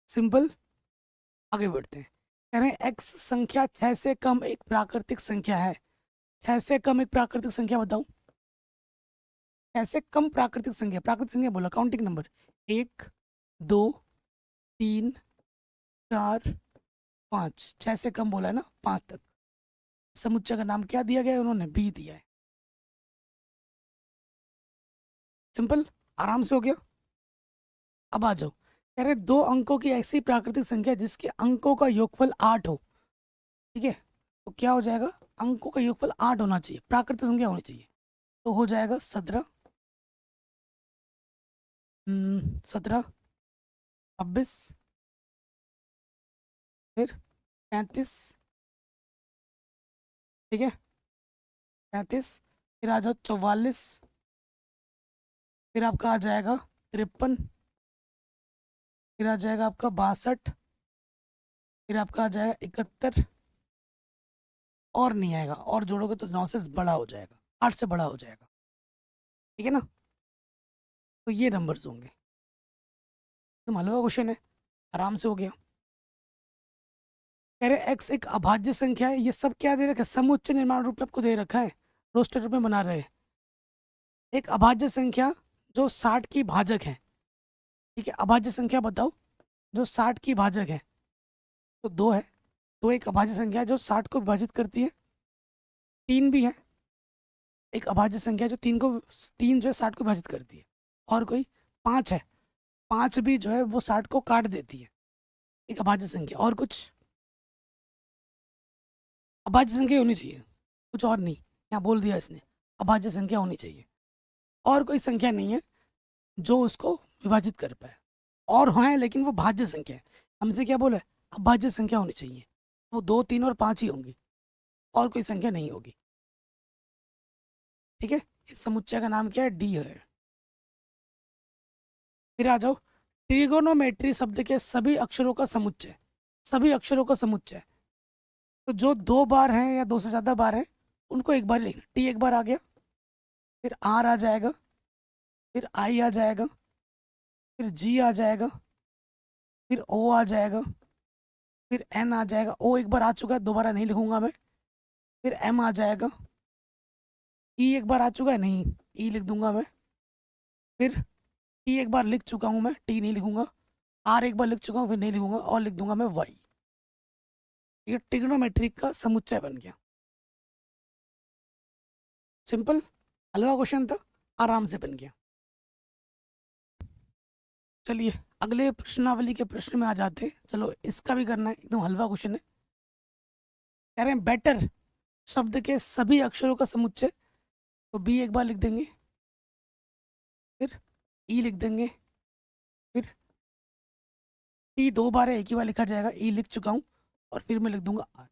सिंपल। आगे बढ़ते हैं। कह रहे हैं एक्स संख्या 6 से कम एक प्राकृतिक संख्या है। 6 से कम एक प्राकृतिक संख्या बताऊं? 6 से कम प्राकृतिक संख्या, प्राकृतिक संख्या बोला, काउंटिंग नंबर, 1, 2, 3, 4, 5। 6 से कम बोला है ना, 5 तक। समुच्चय का नाम क्या दिया गया है? उन्होंने बी दिया है। सिंपल, आराम से हो गया। अब आ जाओ। कह रहे 2 अंकों की ऐसी प्राकृतिक संख्या जिसके अंकों का योगफल 8 हो। ठीक है, तो क्या हो जाएगा? अंकों का योगफल 8 होना चाहिए, प्राकृतिक संख्या होनी चाहिए। तो हो जाएगा 17, 17, 26, फिर 35। ठीक है, 35, फिर आ जाओ 44, फिर आपका आ जाएगा 53, फिर आ जाएगा आपका 62, फिर आपका आ जाएगा 71, और नहीं आएगा, और जोड़ोगे तो 9 से बड़ा हो जाएगा, 8 से बड़ा हो जाएगा। ठीक है ना, तो ये नंबर्स होंगे। तो हलवा क्वेश्चन है, आराम से हो गया। कह रहे एक्स एक अभाज्य संख्या है। ये सब क्या दे रखा है? समुच्चय निर्माण रूप में आपको दे रखा है, रोस्टर रूप में बना रहे हैं। एक अभाज्य संख्या जो 60 की भाजक है। ठीक है, अभाज्य संख्या बताओ जो 60 की भाजक है। तो 2 है, तो एक अभाज्य संख्या है जो 60 को विभाजित करती है। 3 भी है, एक अभाज्य संख्या जो 3 जो है 60 को विभाजित करती है। और कोई 5 है, 5 भी जो है वो 60 को काट देती है, एक अभाज्य संख्या। और कुछ अभाज्य संख्या होनी चाहिए, कुछ और नहीं, यहाँ बोल दिया इसने, अभाज्य संख्या होनी चाहिए। और कोई संख्या नहीं है जो उसको विभाजित कर पाए, और हैं लेकिन वो भाज्य संख्या है। हमसे क्या बोला है, अभाज्य संख्या होनी चाहिए, वो 2, 3 और 5 ही होंगी, और कोई संख्या नहीं होगी। ठीक है, इस समुच्चय का नाम क्या है, डी है। फिर आ जाओ, ट्रिगोनोमेट्री शब्द के सभी अक्षरों का समुच्चय, सभी अक्षरों का समुच्चय। तो जो 2 बार हैं या 2 से ज़्यादा बार हैं उनको एक बार लिखना। टी एक बार आ गया, फिर आर आ जाएगा, फिर आई आ जाएगा, फिर जी आ जाएगा, फिर ओ आ जाएगा, फिर एन आ जाएगा। ओ एक बार आ चुका है, दोबारा नहीं लिखूंगा मैं। फिर एम आ जाएगा। ई एक बार आ चुका है, नहीं, ई लिख दूंगा मैं। फिर टी एक बार लिख चुका हूँ मैं, टी नहीं लिखूंगा। आर एक बार लिख चुका हूँ, फिर नहीं लिखूंगा, और लिख दूंगा मैं वाई। ये ट्रिग्नोमेट्रिक का समुच्चय बन गया। सिंपल, हलवा क्वेश्चन था, आराम से बन गया। चलिए अगले प्रश्नावली के प्रश्न में आ जाते हैं। चलो इसका भी करना है, एकदम हलवा क्वेश्चन है। कह रहे हैं बेटर शब्द के सभी अक्षरों का समुच्चय। तो बी एक बार लिख देंगे, फिर ई लिख देंगे, फिर टी 2 बार है, एक ही बार लिखा जाएगा, ई लिख चुका हूँ, और फिर मैं लिख दूंगा आर।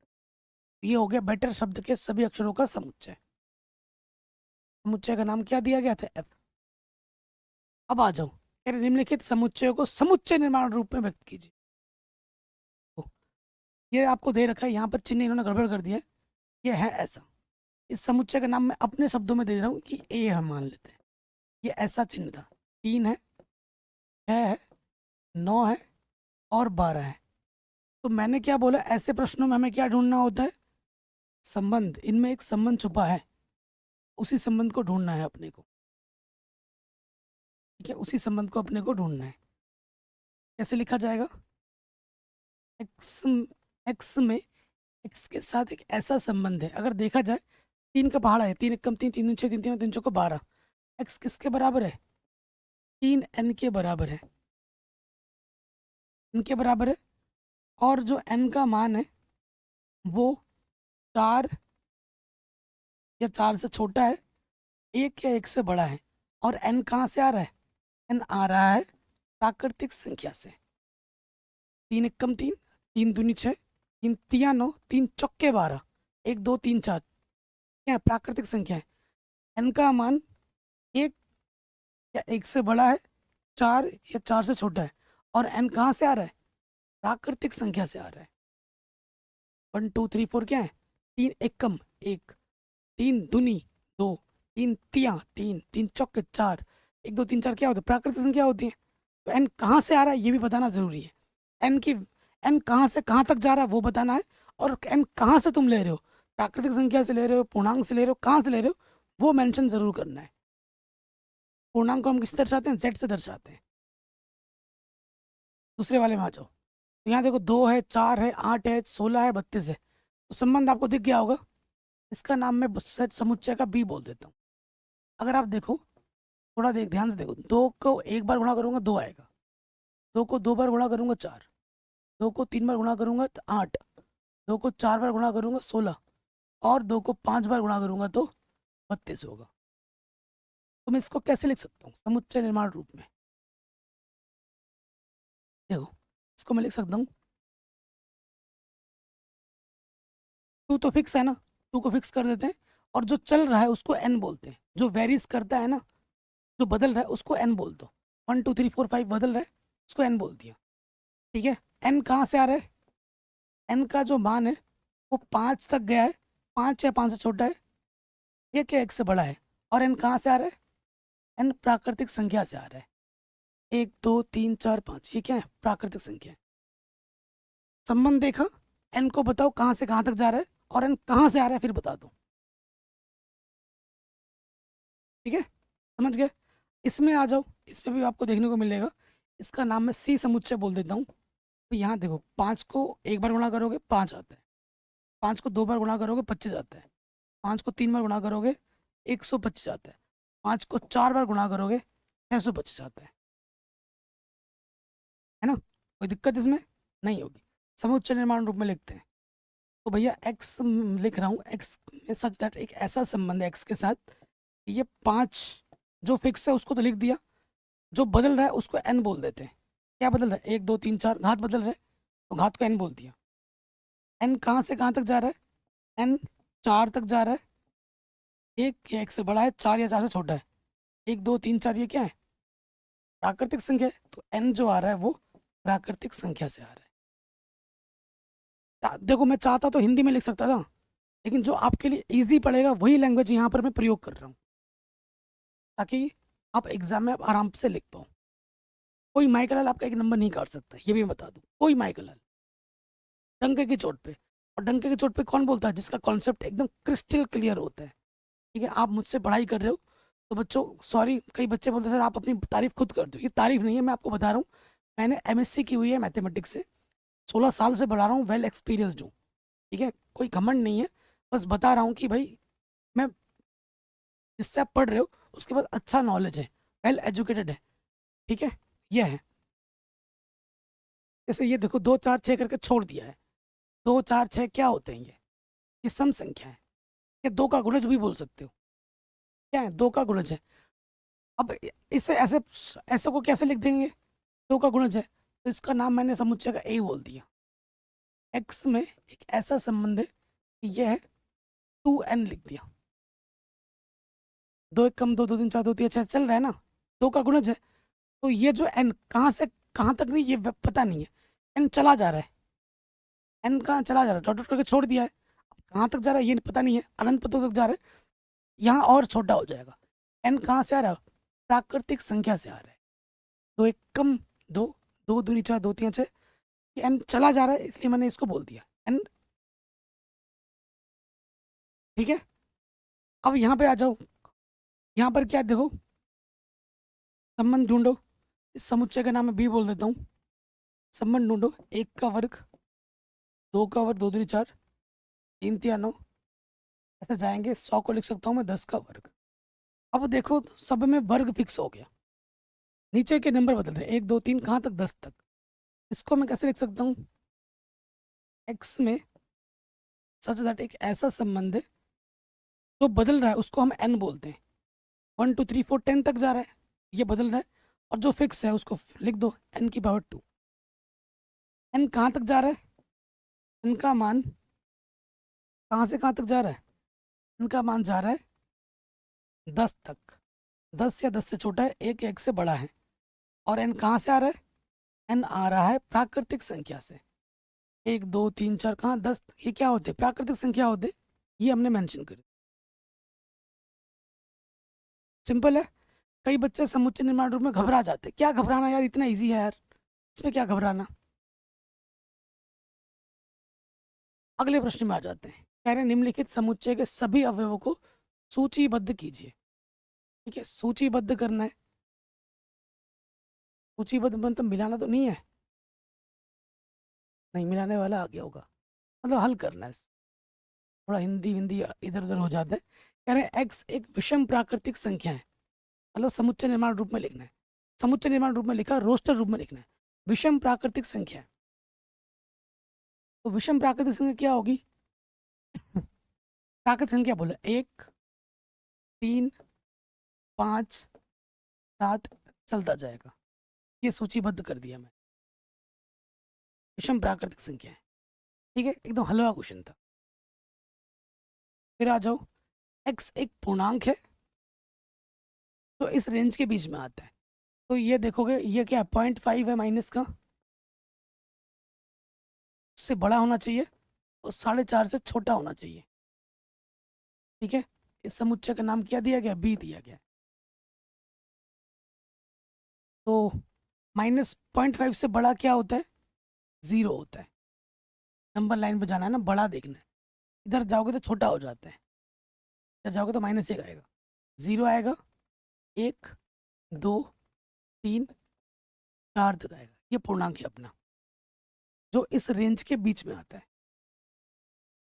ये हो गया बेटर शब्द के सभी अक्षरों का समुच्चय। समुच्चय का नाम क्या दिया गया था, एफ। अब आ जाओ, कह रहे निम्नलिखित समुच्चयों को समुच्चय निर्माण रूप में व्यक्त कीजिए। तो ये आपको दे रखा है, यहाँ पर चिन्ह इन्होंने गड़बड़ कर दिया है, ये है ऐसा। इस समुच्चय का नाम मैं अपने शब्दों में दे रहा हूँ कि ए हम मान लेते हैं। ये ऐसा चिन्ह था, 3 है, 6 है, 9 है, और 12 है। तो मैंने क्या बोला, ऐसे प्रश्नों में हमें क्या ढूंढना होता है, संबंध। इनमें एक संबंध छुपा है, उसी संबंध को ढूंढना है अपने को। ठीक है, उसी संबंध को अपने को ढूंढना है। कैसे लिखा जाएगा, एक्स, एक्स में एक्स के साथ एक ऐसा संबंध है, अगर देखा जाए 3 का पहाड़ा है, 3 एक कम 3, 3 6, 3 3 3 चौको 12। एक्स किसके बराबर है, 3n के बराबर है, n के बराबर है। और जो n का मान है वो 4 या 4 से छोटा है, 1 या 1 से बड़ा है। और n कहाँ से आ रहा है, n आ रहा है प्राकृतिक संख्या से। 3 एक कम 3, 3 दूनी 6, 3 तिया 9, 3 चौके 12, 1 2 3 4, क्या है, प्राकृतिक संख्या है। n का मान 1 या 1 से बड़ा है, 4 या 4 से छोटा है। और n कहाँ से आ रहा है, प्राकृतिक संख्या से आ रहा है। 1 2 3 4 क्या है, 3 एक कम 1, 3 दूनी 2, 3 तिया 3, 3 चौके 4, 1 2 3 4 क्या होता है, प्राकृतिक संख्या होती है। तो n कहाँ से आ रहा है ये भी बताना जरूरी है। n कहाँ से कहाँ तक जा रहा है वो बताना है। और n कहाँ से तुम ले रहे हो, प्राकृतिक संख्या से ले रहे हो, पूर्णांक से ले रहे हो, कहाँ से ले रहे हो, वो मेंशन जरूर करना है। पूर्णांक को हम किस दर्शाते हैं, z से दर्शाते हैं। दूसरे वाले में आ जाओ, तो यहाँ देखो 2 है, 4 है, 8 है, 16 है, 32 है। तो संबंध आपको दिख गया होगा, इसका नाम मैं समुच्चय का बी बोल देता हूँ। अगर आप देखो, थोड़ा ध्यान से देखो, 2 को एक बार गुणा करूंगा 2 आएगा, 2 को 2 बार गुणा करूंगा 4, 2 को 3 बार गुणा करूंगा तो 8, 2 को 4 बार गुणा करूंगा 16, और 2 को 5 बार गुणा करूंगा तो 32 होगा। तो मैं इसको कैसे लिख सकता हूँ समुच्चय निर्माण रूप में, देखो इसको मैं लिख सकता हूँ, 2 तो फिक्स है ना, 2 को फिक्स कर देते हैं, और जो चल रहा है उसको n बोलते हैं, जो वेरीज करता है ना, जो बदल रहा है उसको n बोल दो। 1 2 3 4 5 बदल रहा है, उसको n बोल दिया। ठीक है, n कहाँ से आ रहा है, n का जो मान है वो 5 तक गया है, 5 या 5 से छोटा है, 1 या 1 से बड़ा है। और n कहाँ से आ रहा है, n प्राकृतिक संख्या से आ रहा है, 1 2 3 4 5, ये क्या है, प्राकृतिक संख्या है। संबंध देखा, n को बताओ कहाँ से कहाँ तक जा रहा है, और n कहाँ से आ रहा है फिर बता दो। ठीक है, समझ गए। इसमें आ जाओ, इसमें भी आपको देखने को मिलेगा इसका नाम मैं सी समुच्चय बोल देता हूँ। तो यहाँ देखो, 5 को एक बार गुणा करोगे 5 आता है, 5 को 2 बार गुणा करोगे 25 आता है, 5 को 3 बार गुणा करोगे 125 आता है, 5 को 4 बार गुणा करोगे 625 आता है ना। कोई दिक्कत इसमें नहीं होगी। समुच्चय निर्माण रूप में लिखते हैं। तो भैया एक्स लिख रहा हूँ, एक्स सच दैट एक ऐसा संबंध है एक्स के साथ, ये 5 जो फिक्स है उसको तो लिख दिया, जो बदल रहा है उसको एन बोल देते हैं। क्या बदल रहा है? 1 2 3 4 घात बदल रहे हैं, तो घात को एन बोल दिया। एन कहाँ से कहाँ तक जा रहा है? एन 4 तक जा रहा है। एक या एक से बड़ा है, 4 या 4 से छोटा है। 1 2 3 4 ये क्या है? प्राकृतिक संख्या है। तो एन जो आ रहा है वो प्राकृतिक संख्या से आ रहा है। देखो, मैं चाहता तो हिंदी में लिख सकता था, लेकिन जो आपके लिए इजी पड़ेगा वही लैंग्वेज यहाँ पर मैं प्रयोग कर रहा हूँ, ताकि आप एग्जाम में आप आराम से लिख पाओ। कोई माइकल आपका एक नंबर नहीं काट सकता, ये भी मैं बता दूं। कोई माइकल डंके की चोट पे। और डंके की चोट पे कौन बोलता है? जिसका कॉन्सेप्ट एकदम क्रिस्टल क्लियर होता है। ठीक है, आप मुझसे पढ़ाई कर रहे हो तो बच्चों, सॉरी, कई बच्चे बोलते हैं सर आप अपनी तारीफ खुद कर दो। ये तारीफ नहीं है, मैं आपको बता रहा हूँ। मैंने एमएससी की हुई है मैथमेटिक्स से, 16 साल से पढ़ा रहा हूँ, वेल एक्सपीरियंसड हूँ। ठीक है, कोई घमंड नहीं है, बस बता रहा हूँ कि भाई मैं, जिससे आप पढ़ रहे हो उसके पास अच्छा नॉलेज है, वेल एजुकेटेड है। ठीक है, ये है। जैसे ये देखो, 2 4 6 करके छोड़ दिया है। 2 4 6 क्या होते हैं? ये सम संख्या है। ये 2 का गुणज भी बोल सकते हो। क्या है? 2 का गुणज है। अब इसे ऐसे ऐसे को कैसे लिख देंगे? 2 का गुणज है, तो इसका नाम मैंने समुच्चय का ए बोल दिया। एक्स में एक ऐसा संबंध है कि यह है 2n लिख दिया। 2 1 कम 2 2 3 4 2 3 6 चल रहा है ना, 2 का गुणज है। तो ये जो n कहाँ से कहाँ तक नहीं, ये पता नहीं है। n चला जा रहा है, n कहाँ चला जा रहा है, डॉट डॉट करके छोड़ दिया है। अब कहाँ तक जा रहा है ये पता नहीं है, अनंत पदों तक जा रहा है। यहाँ और छोटा हो जाएगा। n कहाँ से आ रहा है? प्राकृतिक संख्या से आ रहा है। 2 1 कम 2 2 दूनी 4 2 3 6, n चला जा रहा है, इसलिए मैंने इसको बोल दिया n। ठीक है, अब यहाँ पे आ जाओ। यहाँ पर क्या देखो, संबंध ढूंढो। इस समुच्चय का नाम मैं बी बोल देता हूँ। संबंध ढूंढो, 1 का वर्ग, 2 का वर्ग 2 दूनी 4, 3 तिया 9, ऐसे जाएंगे। 100 को लिख सकता हूँ मैं 10 का वर्ग। अब देखो, सब में वर्ग फिक्स हो गया, नीचे के नंबर बदल रहे, 1 2 3 कहाँ तक? 10 तक। इसको मैं कैसे लिख सकता हूँ? एक्स में सच दैट एक ऐसा संबंध है जो बदल रहा है, उसको हम एन बोलते हैं। 1 2 3 4 10 तक जा रहा है, ये बदल रहा है। और जो फिक्स है उसको लिख दो n की पावर 2। n कहाँ तक जा रहा है? n का मान कहाँ से कहाँ तक जा रहा है? n का मान जा रहा है 10 तक। 10 या 10 से छोटा है, 1 या 1 से बड़ा है। और n कहाँ से आ रहा है? n आ रहा है प्राकृतिक संख्या से। 1 2 3 4 कहाँ? 10। ये क्या होते? प्राकृतिक संख्या होते। ये हमने मेंशन कर, सिंपल है। कई बच्चे समुच्चय निर्माण रूप में घबरा जाते, क्या घबराना यार, इतना इजी है यार, इसमें क्या घबराना। अगले प्रश्न में आ जाते हैं। कह रहे हैं निम्नलिखित समुच्चय के सभी अवयवों को सूचीबद्ध कीजिए। ठीक है, सूचीबद्ध करना है। सूचीबद्ध मतलब मिलाना तो नहीं है, नहीं मिलाने वाला आ गया होगा, मतलब हल करना है। थोड़ा हिंदी हिंदी इधर उधर हो जाता है। कह रहे हैं एक्स एक विषम प्राकृतिक संख्या है, मतलब समुच्चय निर्माण रूप में लिखना है। समुच्चय निर्माण रूप में लिखा, रोस्टर रूप में लिखना है। विषम प्राकृतिक संख्या है, तो विषम प्राकृतिक संख्या क्या होगी? प्राकृतिक संख्या बोले 1 3 5 7 चलता जाएगा। ये सूचीबद्ध कर दिया मैं, विषम प्राकृतिक संख्या है। ठीक है, एकदम हलवा क्वेश्चन था। फिर आ जाओ, एक्स एक पूर्णांक है तो इस रेंज के बीच में आता है। तो ये देखोगे, ये क्या है? 0.5 है माइनस का, उससे बड़ा होना चाहिए और 4.5 से छोटा होना चाहिए। ठीक है, इस समुच्चय का नाम क्या दिया गया? बी दिया गया। तो -0.5 से बड़ा क्या होता है? 0 होता है। नंबर लाइन पे जाना है ना, बड़ा देखना है। इधर जाओगे तो छोटा हो जाता है, इधर जाओगे तो -1 आएगा, 0 आएगा, 1 2 3 4 तक आएगा। ये पूर्णांक है अपना जो इस रेंज के बीच में आता है।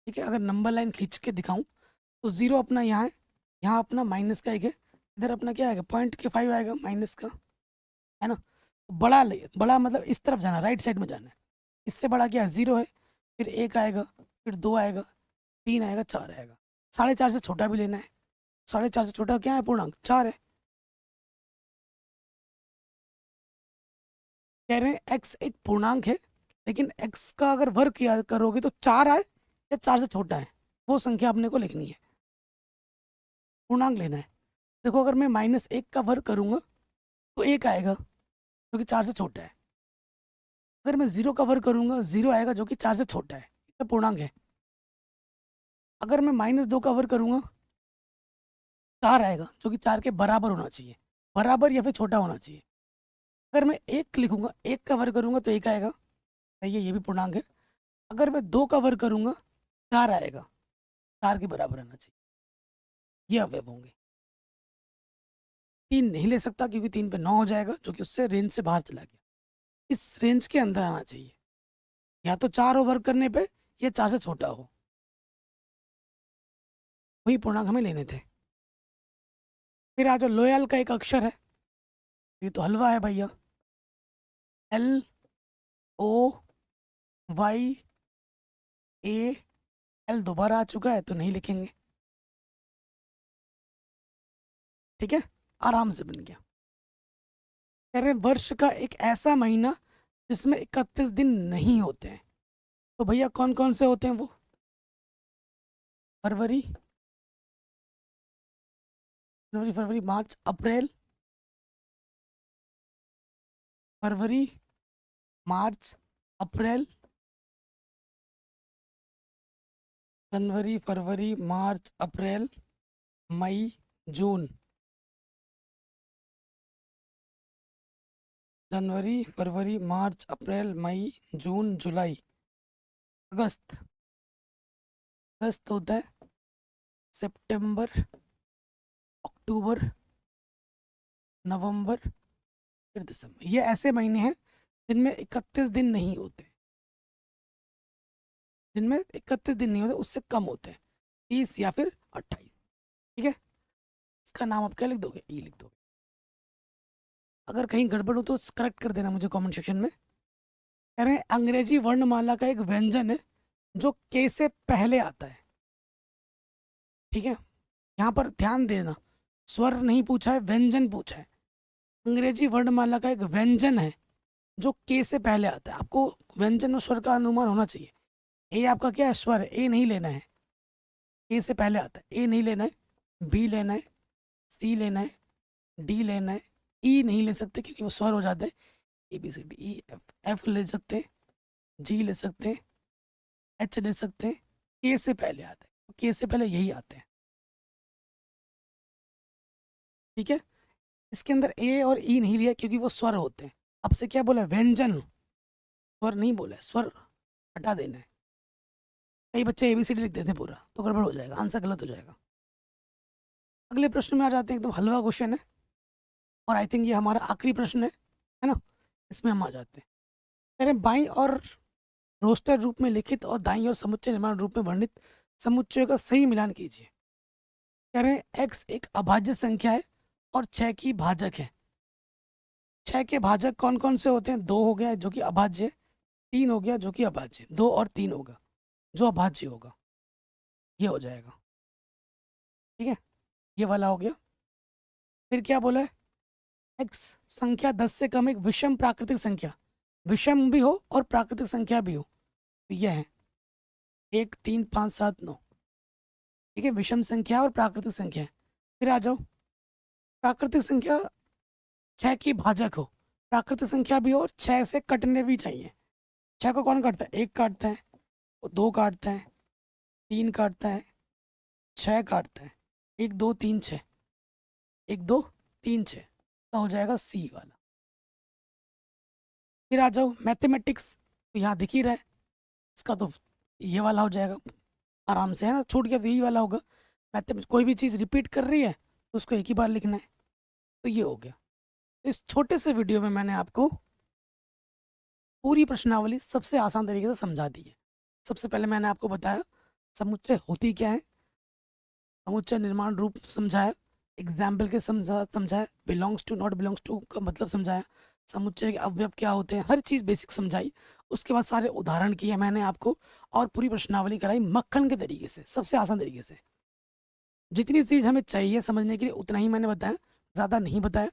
ठीक है, अगर नंबर लाइन खींच के दिखाऊं तो 0 अपना यहाँ है, यहाँ अपना माइनस का 1 है, इधर अपना क्या आएगा 0.5 आएगा माइनस का, है ना। तो बड़ा ले, बड़ा मतलब इस तरफ जाना, राइट साइड में जाना है। इससे बड़ा क्या है 0 है, फिर 1 आएगा, फिर 2 आएगा, 3 आएगा, 4 आएगा। 4.5 से छोटा भी लेना है। 4.5 से छोटा क्या है पूर्णांक 4 है। कह रहे हैं x एक पूर्णांक है, लेकिन x का अगर वर्ग किया करोगे तो 4 आए या 4 से छोटा है, वो संख्या अपने को लिखनी है, पूर्णांक लेना है। देखो अगर मैं -1 का वर्ग करूंगा तो 1 आएगा जो कि 4 से छोटा है। अगर मैं 0 का वर्ग करूंगा 0 आएगा जो कि 4 से छोटा है, ये पूर्णांक है। अगर मैं -2 का वर्ग करूंगा 4 आएगा जो कि 4 के बराबर होना चाहिए, बराबर या फिर छोटा होना चाहिए। अगर मैं 1 लिखूंगा, 1 का वर्ग करूंगा तो 1 आएगा, सही है, ये भी पूर्णांक है। अगर मैं 2 का वर्ग करूंगा 4 आएगा, 4 के बराबर आना चाहिए, ये अवयव होंगे। 3 नहीं ले सकता क्योंकि 3 पे 9 हो जाएगा जो कि उससे रेंज से बाहर चला गया। इस रेंज के अंदर आना चाहिए, या तो 4 हो वर्ग करने पे या 4 से छोटा हो, वही पूर्णांक हमें लेने थे। फिर आ जाओ, लोयल का एक अक्षर है, ये तो हलवा है भैया, LOYAL दोबारा आ चुका है तो नहीं लिखेंगे, ठीक है, आराम से बन गया। कह रहे हैं वर्ष का एक ऐसा महीना जिसमें 31 दिन नहीं होते हैं, तो भैया कौन कौन से होते हैं वो? फरवरी, जनवरी, फरवरी, मार्च, अप्रैल, फरवरी, मार्च, अप्रैल, जनवरी, फरवरी, मार्च, अप्रैल, मई, जून। जनवरी, फरवरी, मार्च, अप्रैल, मई, जून, जुलाई, अगस्त। अगस्त होता है, सितंबर, अक्टूबर, नवंबर, फिर दिसंबर। ये ऐसे महीने हैं जिनमें 31 दिन नहीं होते, जिनमें 31 दिन नहीं होते, उससे कम होते हैं, 30 या फिर 28। ठीक है, इसका नाम आप क्या लिख दोगे? ई लिख दोगे। अगर कहीं गड़बड़ हो तो करेक्ट कर देना मुझे कमेंट सेक्शन में। कह रहे हैं अंग्रेजी वर्णमाला का एक व्यंजन है जो के से पहले आता है। ठीक है, यहाँ पर ध्यान देना, स्वर नहीं पूछा है, व्यंजन पूछा है। अंग्रेजी वर्णमाला का एक व्यंजन है जो के से पहले आता है। आपको व्यंजन और स्वर का अनुमान होना चाहिए। ए आपका क्या है? स्वर है, ए नहीं लेना है, ए से पहले आता है, ए नहीं लेना है, बी लेना है, सी लेना है, डी लेना है, ई नहीं ले सकते क्योंकि वो स्वर हो जाते हैं। A B C D E F, F ले सकते हैं, जी ले सकते हैं, एच ले सकते हैं, के से पहले आता है, के से पहले यही आते हैं। ठीक है, इसके अंदर ए और ई नहीं लिया क्योंकि वो स्वर होते हैं। आपसे क्या बोला? व्यंजन, स्वर नहीं बोला है, स्वर हटा देना है। कई बच्चे ABCD लिख देते हैं पूरा, तो गड़बड़ हो जाएगा, आंसर गलत हो जाएगा। अगले प्रश्न में आ जाते हैं, एकदम हलवा क्वेश्चन है और आई थिंक ये हमारा आखिरी प्रश्न है ना, इसमें हम आ जाते हैं। कह रहे हैं बाईं और रोस्टर रूप में लिखित और दाईं और समुच्चय निर्माण रूप में वर्णित समुच्चयों का सही मिलान कीजिए। कह रहे हैं x एक अभाज्य संख्या है और 6 की भाजक है। 6 के भाजक कौन कौन से होते हैं? 2 हो गया जो कि अभाज्य है, 3 हो गया जो कि अभाज्य, 2 और 3 होगा जो अभाज्य होगा, ये हो जाएगा। ठीक है, ये वाला हो गया। फिर क्या बोला है? x संख्या 10 से कम एक विषम प्राकृतिक संख्या, विषम भी हो और प्राकृतिक संख्या भी हो, तो यह है 1 3 5 7 9। ठीक है, विषम संख्या और प्राकृतिक संख्या है। फिर आ जाओ, प्राकृतिक संख्या 6 की भाजक हो, प्राकृतिक संख्या भी हो और 6 से कटने भी चाहिए। 6 को कौन काटता है? 1 काटता है, 2 काटता है, 3 काटता है, 6 काटता है, 1 2 3 6, 1 2 3 6, तो हो जाएगा सी वाला। फिर आ जाओ मैथमेटिक्स, तो यहाँ दिख ही रहा है, इसका तो ये वाला हो जाएगा आराम से, है ना, छूट गया तो यही वाला होगा। मैथमेटिक्स कोई भी चीज़ रिपीट कर रही है तो उसको एक ही बार लिखना है, तो ये हो गया। इस छोटे से वीडियो में मैंने आपको पूरी प्रश्नावली सबसे आसान तरीके से समझा दी है। सबसे पहले मैंने आपको बताया समुच्चय होती क्या है, समुच्चय निर्माण रूप समझाया, एग्जाम्पल के समझाया, belongs to not belongs to का मतलब समझाया, समुच्चय के अवयव क्या होते हैं, हर चीज़ बेसिक समझाई। उसके बाद सारे उदाहरण किए मैंने आपको, और पूरी प्रश्नावली कराई मक्खन के तरीके से, सबसे आसान तरीके से। जितनी चीज़ हमें चाहिए समझने के लिए उतना ही मैंने बताया, ज़्यादा नहीं बताया।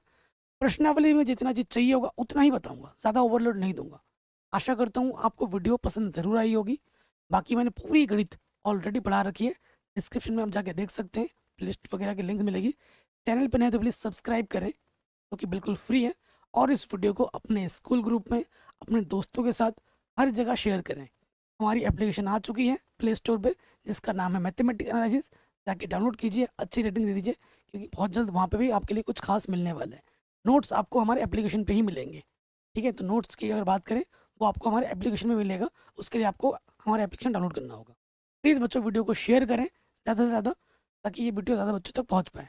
प्रश्नावली में जितना चीज़ चाहिए होगा उतना ही बताऊंगा, ज़्यादा ओवरलोड नहीं दूंगा। आशा करता हूँ आपको वीडियो पसंद ज़रूर आई होगी। बाकी मैंने पूरी गणित ऑलरेडी पढ़ा रखी है, डिस्क्रिप्शन में आप जाके देख सकते हैं, प्लेलिस्ट वगैरह की लिंक मिलेगी। चैनल पर नहीं तो प्लीज़ सब्सक्राइब करें, क्योंकि बिल्कुल फ्री है। और इस वीडियो को अपने स्कूल ग्रुप में, अपने दोस्तों के साथ हर जगह शेयर करें। हमारी एप्लीकेशन आ चुकी है प्ले स्टोर पे, जिसका नाम है मैथमेटिक्स एनालिसिस। जाके डाउनलोड कीजिए, अच्छी रेटिंग दे दीजिए, क्योंकि बहुत जल्द वहाँ पे भी आपके लिए कुछ खास मिलने वाला है। नोट्स आपको हमारे एप्लीकेशन पे ही मिलेंगे, ठीक है। तो नोट्स की अगर बात करें, वो आपको हमारे एप्लीकेशन में मिलेगा। उसके लिए आपको हमारा एप्लीकेशन डाउनलोड करना होगा। प्लीज़ बच्चों वीडियो को शेयर करें ज़्यादा से ज़्यादा, ताकि ये वीडियो ज़्यादा बच्चों तक पहुँच पाए।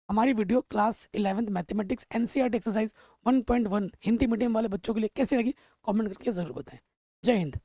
हमारी video class 11th mathematics NCERT exercise 1.1 Hindi medium वाले बच्चों के लिए कैसी लगी, कमेंट करके ज़रूर बताएं। जय हिंद।